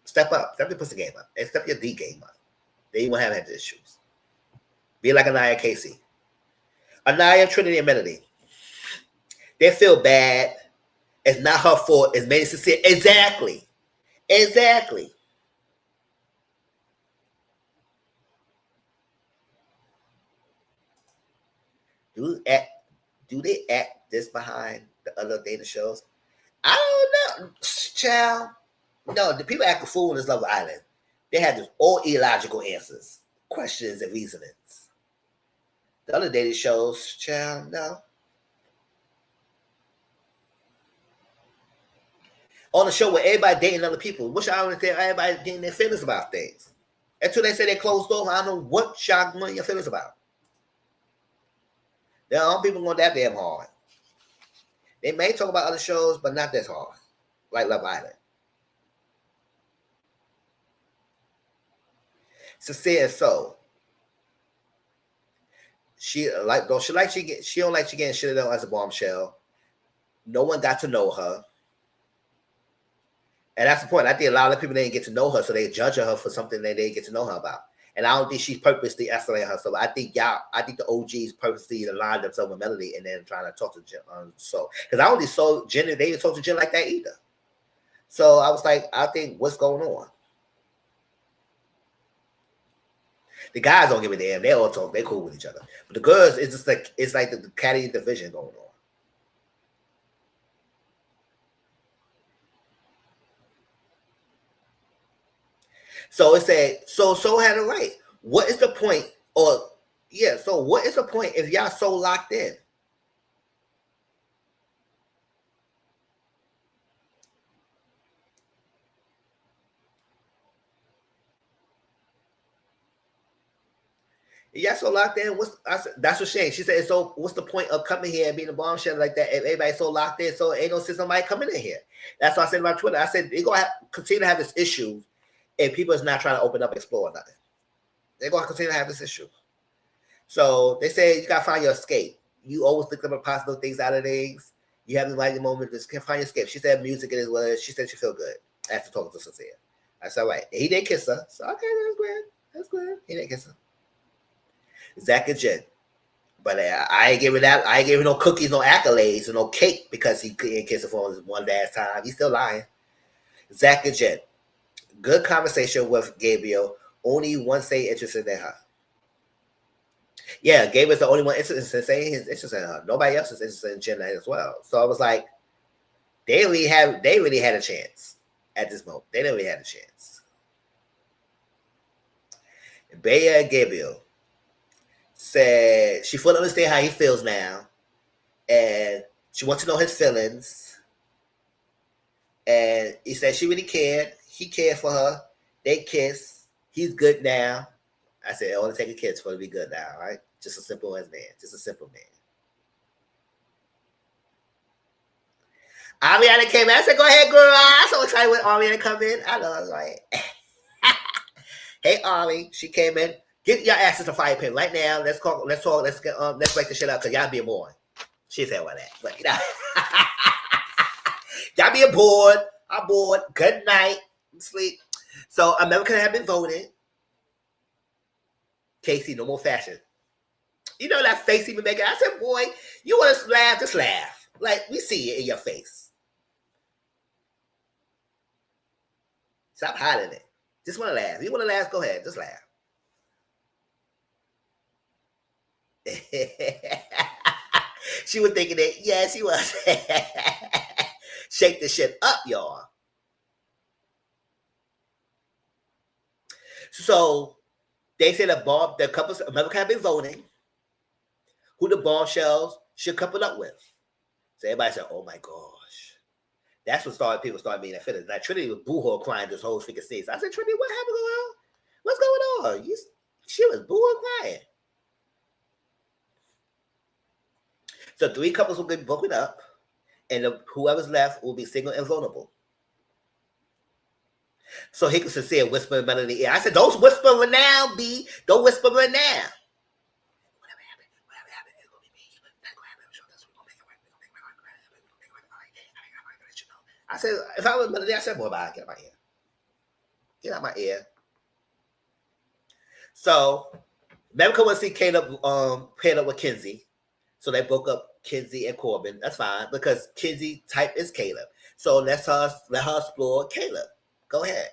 Step up. Step your pussy game up. And step your D game up. Then you won't have any issues. Be like Anaya Casey. Anaya, Trinity, and Melody. They feel bad. It's not her fault. It's made sincere. Exactly. Exactly. Do they act this behind the other dating shows? I don't know, child. No, the people act a fool in this Love Island. They had just all illogical answers, questions, and reasonings. The other dating shows, child, no. On the show where everybody dating other people, which I don't understand everybody getting their feelings about things. Until they say they closed off, I don't know what shock money your feelings about. There are people going that damn hard. They may talk about other shows, but not this hard, like Love Island. Sincere so. She don't like she getting shit on as a bombshell. No one got to know her. And that's the point. I think a lot of people didn't get to know her, so they judge her for something they didn't get to know her about. And I don't think she's purposely escalating herself. I think the OGs purposely aligned themselves with Melody and then trying to talk to Jen. So, because I don't think so Jen, they didn't talk to Jen like that either. So I was like, I think what's going on? The guys don't give a damn. They all talk. They cool with each other. But the girls, it's just like the catty division going on. So it said, so had it right. What is the point? Or yeah, so what is the point if y'all so locked in? Y'all so locked in. That's what she said. So what's the point of coming here and being a bombshell like that if everybody's so locked in? So ain't no sense somebody coming in here. That's what I said about Twitter. I said they're gonna continue to have this issue if people is not trying to open up and explore nothing. They're gonna continue to have this issue. So they say you gotta find your escape. You always think of possible things out of things. You have the right moment, just can't find your escape. She said music it is what it is. She said she feel good after talking to Sincere. That's all right. He did kiss her. So okay, that's good. That's good. He didn't kiss her. Zach and Jen. But I ain't giving that. I ain't giving no cookies, no accolades, or no cake because he couldn't kiss her for one last time. He's still lying. Zach and Jen. Good conversation with Gabriel. Only one say interested in her. Yeah, Gabriel's the only one interested in saying he's interested in her. Nobody else is interested in Jen as well. So I was like, they really had a chance at this moment. They never really had a chance. Bea and Gabriel said she fully understands how he feels now, and she wants to know his feelings. And he said she really cared. He cared for her. They kiss. He's good now. I said, I want to take a kiss for to be good now, right? Just a simple as man. Just a simple man. Ariana came in. I said, go ahead, girl. I'm so excited when Ariana come in. I was like, hey, Ari. She came in. Get your asses to fire pin right now. Let's talk. Let's break the shit up because y'all being bored. She said what that. But you know, y'all being bored. I'm bored. Good night. Sleep. So America have been voted. Casey, no more fashion. You know that face he been making? I said, boy, you want to laugh? Just laugh. Like, we see it in your face. Stop hiding it. Just want to laugh. If you want to laugh, go ahead. Just laugh. She was thinking that, yeah, she was. Shake the shit up, y'all. So, they said the couples, America have been voting who the bombshells should couple up with. So everybody said, "Oh my gosh." That's what started people started being that feelings. Like Trinity was boohoo crying this whole freaking scene. So I said, Trinity, what happened, girl? What's going on? She was boohoo crying. So 3 couples will get broken up, and whoever's left will be single and vulnerable. So he could sincere whisper in Melanie ear. I said, don't whisper her now, B. Don't whisper her now. Whatever happened, it's gonna be me. That's gonna happen. We're gonna make it work. I said, if I was Melanie, I said, boy, bye, get out my ear. Get out my ear. So America would see Caleb paired up with Kenzie. So they broke up Kenzie and Corbin. That's fine because Kenzie type is Caleb. So let her explore Caleb. Go ahead.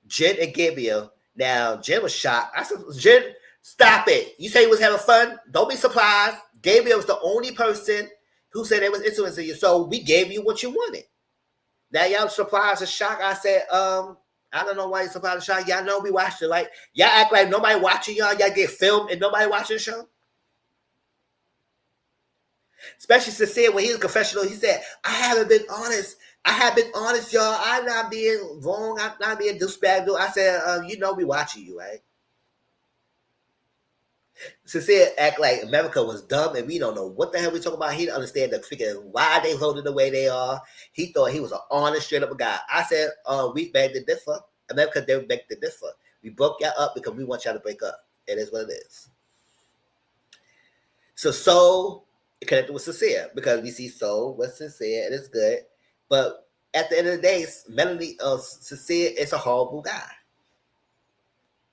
Jen and Gabriel. Now Jen was shocked. I said, Jen, stop it. You say you was having fun. Don't be surprised. Gabriel was the only person who said they was influencing you. So we gave you what you wanted. Now y'all surprised and shocked. I said, I don't know why you're surprised and shocked. Y'all know we watched it. Like y'all act like nobody watching y'all. Y'all get filmed and nobody watching the show. Especially Sincere when he was confessional, he said, I haven't been honest. I have been honest, y'all. I'm not being wrong. I'm not being douchebag. I said, you know we watching you, right? Sincere act like America was dumb and we don't know what the hell we talking about. He didn't understand the figure why they voted the way they are. He thought he was an honest, straight up guy. I said, we begged to differ. America they begged to differ. We broke y'all up because we want y'all to break up. It is what it is. So connected with Sincere because we see Soul with Sincere and it's good. But at the end of the day, Melanie Sincere is a horrible guy.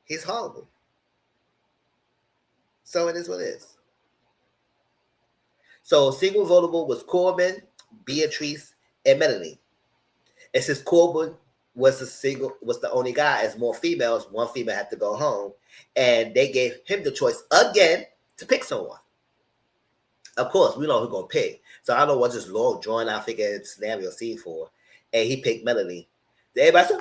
He's horrible. So it is what it is. So single votable was Corbin, Beatrice, and Melanie. And since Corbin was the only guy, as more females, one female had to go home, and they gave him the choice again to pick someone. Of course, we know who's gonna pick. So I don't know what this long drawing out figure scenario scene for. And he picked Melanie. Everybody said,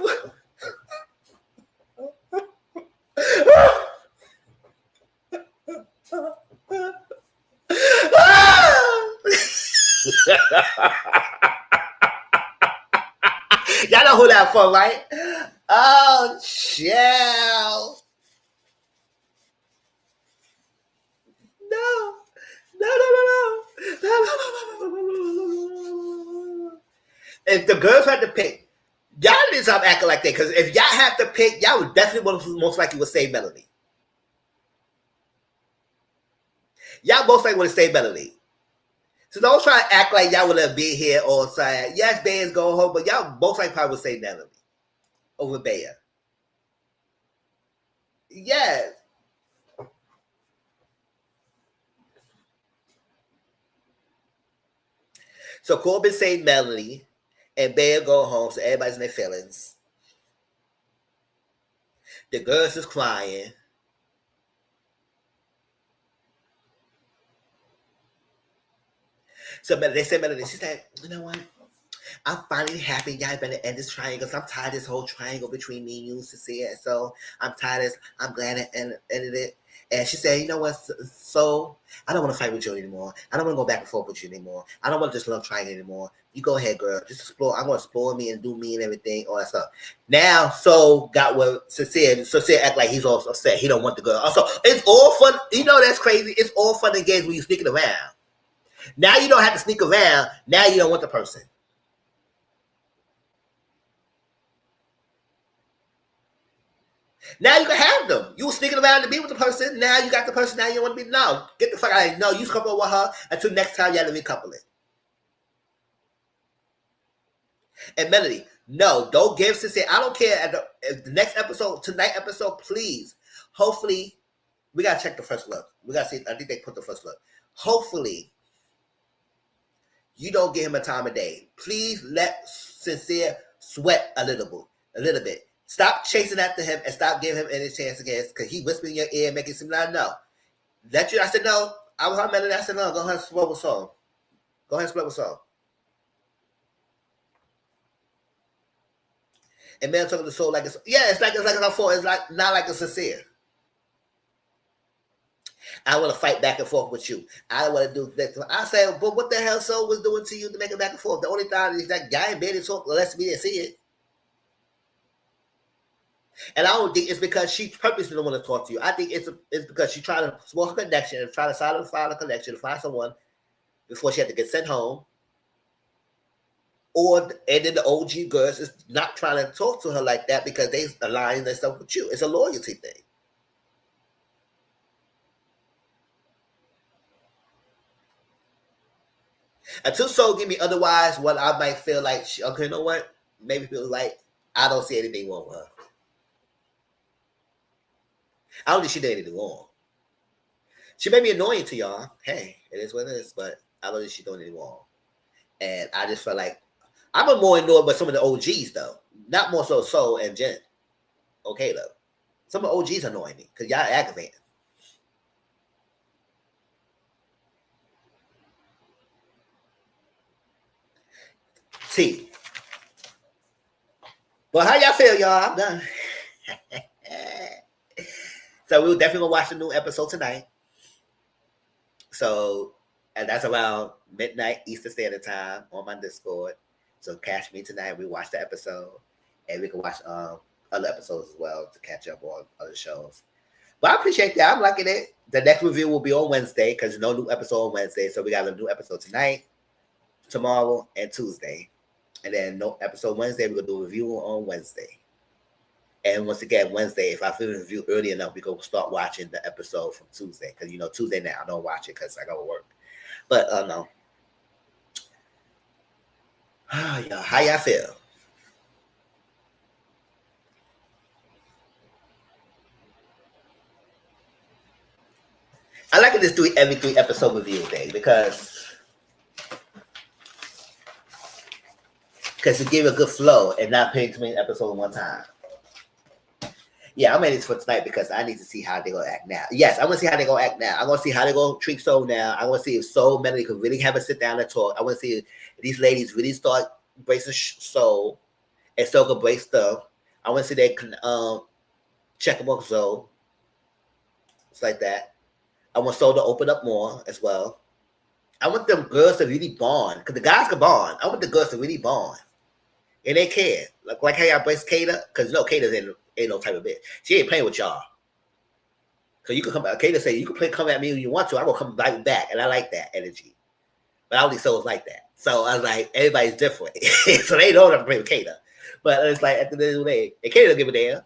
y'all know who that for, right? Oh, chill. No. If the girls had to pick, y'all need to stop acting like that. Because if y'all have to pick, y'all would definitely most likely would say Melanie. Y'all most likely would say Melanie. So don't try to act like y'all would have been here all side. Yes, Bayer's going home, but y'all most likely probably would say Melanie over Bayer. Yes. So Corbin say Melanie, and Bayer go home, so everybody's in their feelings. The girls is crying. So they said Melanie, she said, you know what? I'm finally happy y'all better end this triangle. I'm tired of this whole triangle between me and you, Cecilia. So I'm tired of this. I'm glad I ended it. And she said, you know what? So I don't want to fight with you anymore. I don't want to go back and forth with you anymore. I don't want this love triangle anymore. You go ahead, girl. Just explore. I'm going to explore me and do me and everything, all that stuff. Now, So got what Cecilia act like he's all upset. He don't want the girl. Also, it's all fun. You know that's crazy. It's all fun and games when you're sneaking around. Now you don't have to sneak around. Now you don't want the person. Now you can have them. You were sneaking around to be with the person. Now you got the person. Now you want to be. No, get the fuck out of here. No, you couple with her until next time you have to recouple it. And Melody, no, don't give Sincere. I don't care. At the next episode, tonight episode, please. Hopefully, we gotta check the first look. We gotta see. I think they put the first look. Hopefully, you don't give him a time of day. Please let Sincere sweat a little bit. Stop chasing after him and stop giving him any chance against because he whispered in your ear, making it seem like no. Let you. I said no. I was on Melody. I said no. Go ahead and split with song. Go ahead and split with song. And man talking to soul like it's it's like our fault. It's like not like a Sincere. I want to fight back and forth with you. I want to do this. I say, but what the hell Soul was doing to you to make it back and forth? The only time is that guy in bed and talk unless we didn't see it. And I don't think it's because she purposely don't want to talk to you. I think it's because she's trying to small connection and try to solidify the connection to find someone before she had to get sent home. And then the OG girls is not trying to talk to her like that because they align themselves with you. It's a loyalty thing. Until Soul give me otherwise, what I might feel like, okay, you know what? Maybe feel like I don't see anything wrong with her. I don't think she did anything wrong. She may be annoying to y'all. Hey, it is what it is, but I don't think she's doing anything wrong. And I just feel like I'm more annoyed by some of the OGs though. Not more so Soul and Jen. Okay though. Some of the OGs annoying me because y'all aggravating. T. But how y'all feel, y'all? I'm done. So we're definitely gonna watch the new episode tonight. So, and that's around midnight Eastern Standard Time on my Discord. So catch me tonight. We watch the episode, and we can watch other episodes as well to catch up on other shows. But I appreciate that. I'm liking it. The next review will be on Wednesday because there's no new episode on Wednesday. So we got a new episode tonight, tomorrow, and Tuesday. And then no episode Wednesday. We're gonna do a review on Wednesday. And once again, Wednesday, if I feel the review early enough, we go start watching the episode from Tuesday. Because Tuesday now I don't watch it because I gotta work. But no. Y'all, how y'all feel? I like to just do every 3-episode review thing because it gives a good flow and not paying too many episodes at one time. Yeah, I'm ready for tonight because I need to see how they're going to act now. Yes, I want to see how they're going to act now. I want to see how they're going to treat Soul now. I want to see if Soul Melody can really have a sit down and talk. I want to see if these ladies really start bracing Soul and Soul can brace them. I want to see they can check them on Soul. It's like that. I want Soul to open up more as well. I want them girls to really bond because the guys can bond. I want the girls to really bond. And they care. Like how y'all brace Kata, because Kata's ain't no type of bitch. She ain't playing with y'all. So you can come back. Kata say you can come at me when you want to. I will come right back. And I like that energy. But I don't think Soul's like that. So I was like, everybody's different. So they know not to play with Kata. But it's like at the end of the day, and Kata don't give a damn.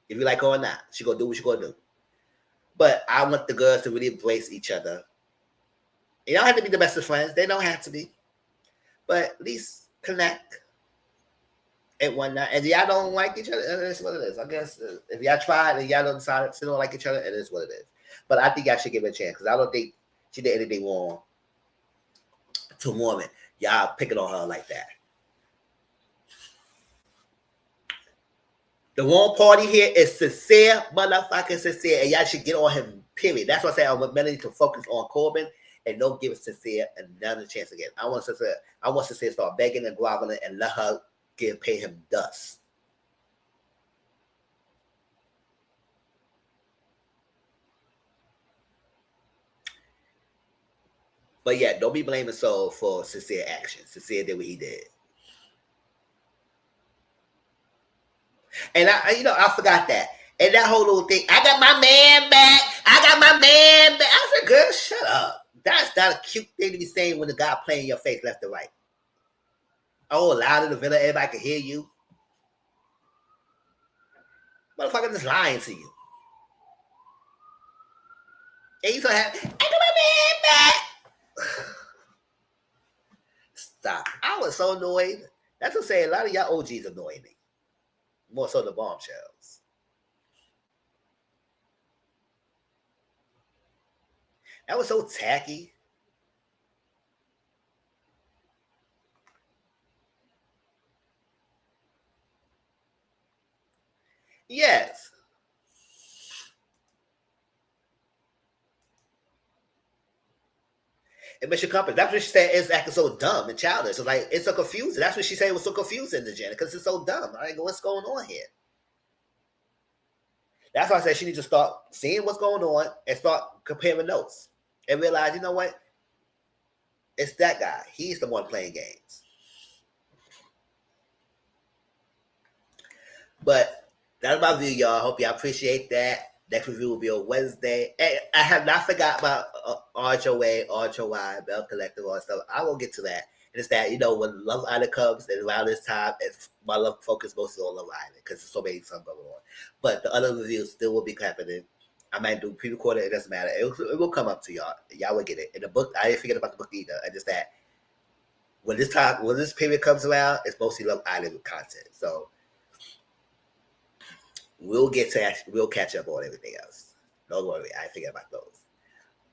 If you like her or not, she gonna do what she gonna do. But I want the girls to really embrace each other. You don't have to be the best of friends. They don't have to be. But at least connect and whatnot. And y'all don't like each other, it is what it is. I guess if y'all tried and y'all don't decide to don't like each other, it is what it is. But I think y'all should give it a chance because I don't think she did anything wrong to woman. Y'all picking on her like that. The wrong party here is sincere, motherfucking sincere, and y'all should get on him, period. That's what I say. I want Melanie to focus on Corbin and don't give sincere another chance again. I want sincere to start begging and groveling and let her pay him dust. But yeah, don't be blaming Soul for sincere action. Sincere did what he did. And I forgot that. And that whole little thing, I got my man back. I got my man back. I said, girl, shut up. That's not a cute thing to be saying when the guy playing your face left and right. Oh, loud in the villa, everybody can hear you. Motherfucker just lying to you. And you so happy, I got my man back. Stop. I was so annoyed. That's what I'm saying. A lot of y'all OGs annoy me. More so the bombshells. That was so tacky. Yes. And Mission Compass. That's what she said is acting so dumb and childish. So like it's so confusing. That's what she said was so confusing to Janet because it's so dumb. Like, what's going on here? That's why I said she needs to start seeing what's going on and start comparing notes and realize, you know what? It's that guy. He's the one playing games. But that's my review, y'all. Hope y'all appreciate that. Next review will be on Wednesday. And I have not forgot about RHOA, RHOY, Bell Collective, all that stuff. I will get to that. And it's that, you know, when Love Island comes and around this time, my love focus mostly on Love Island because there's so many stuff going on. But the other reviews still will be happening. I might do pre-recorded. It doesn't matter. It will come up to y'all. Y'all will get it. In the book, I didn't forget about the book either. I just that when this period comes around, it's mostly Love Island content. So we'll catch up on everything else. Don't worry, I ain't forget about those.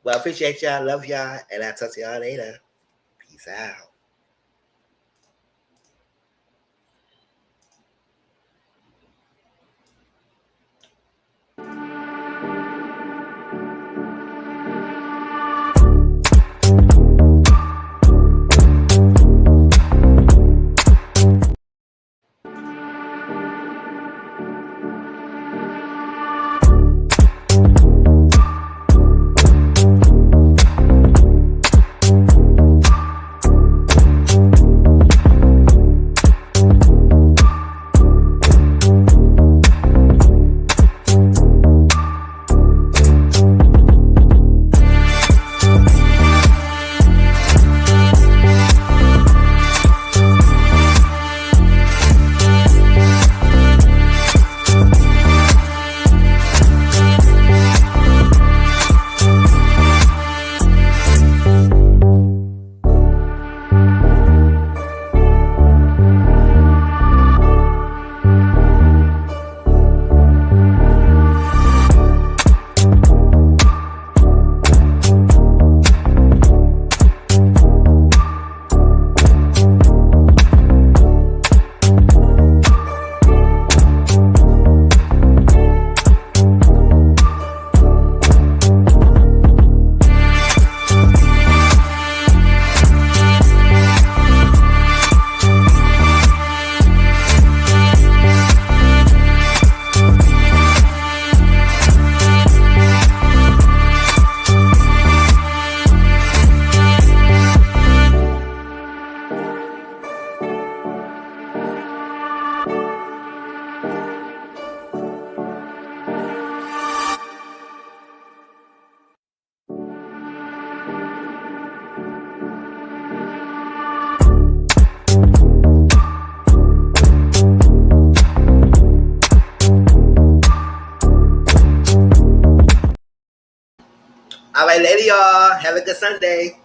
Well, I appreciate y'all, love y'all, and I'll talk to y'all later. Peace out. All right, later, y'all. Have a good Sunday.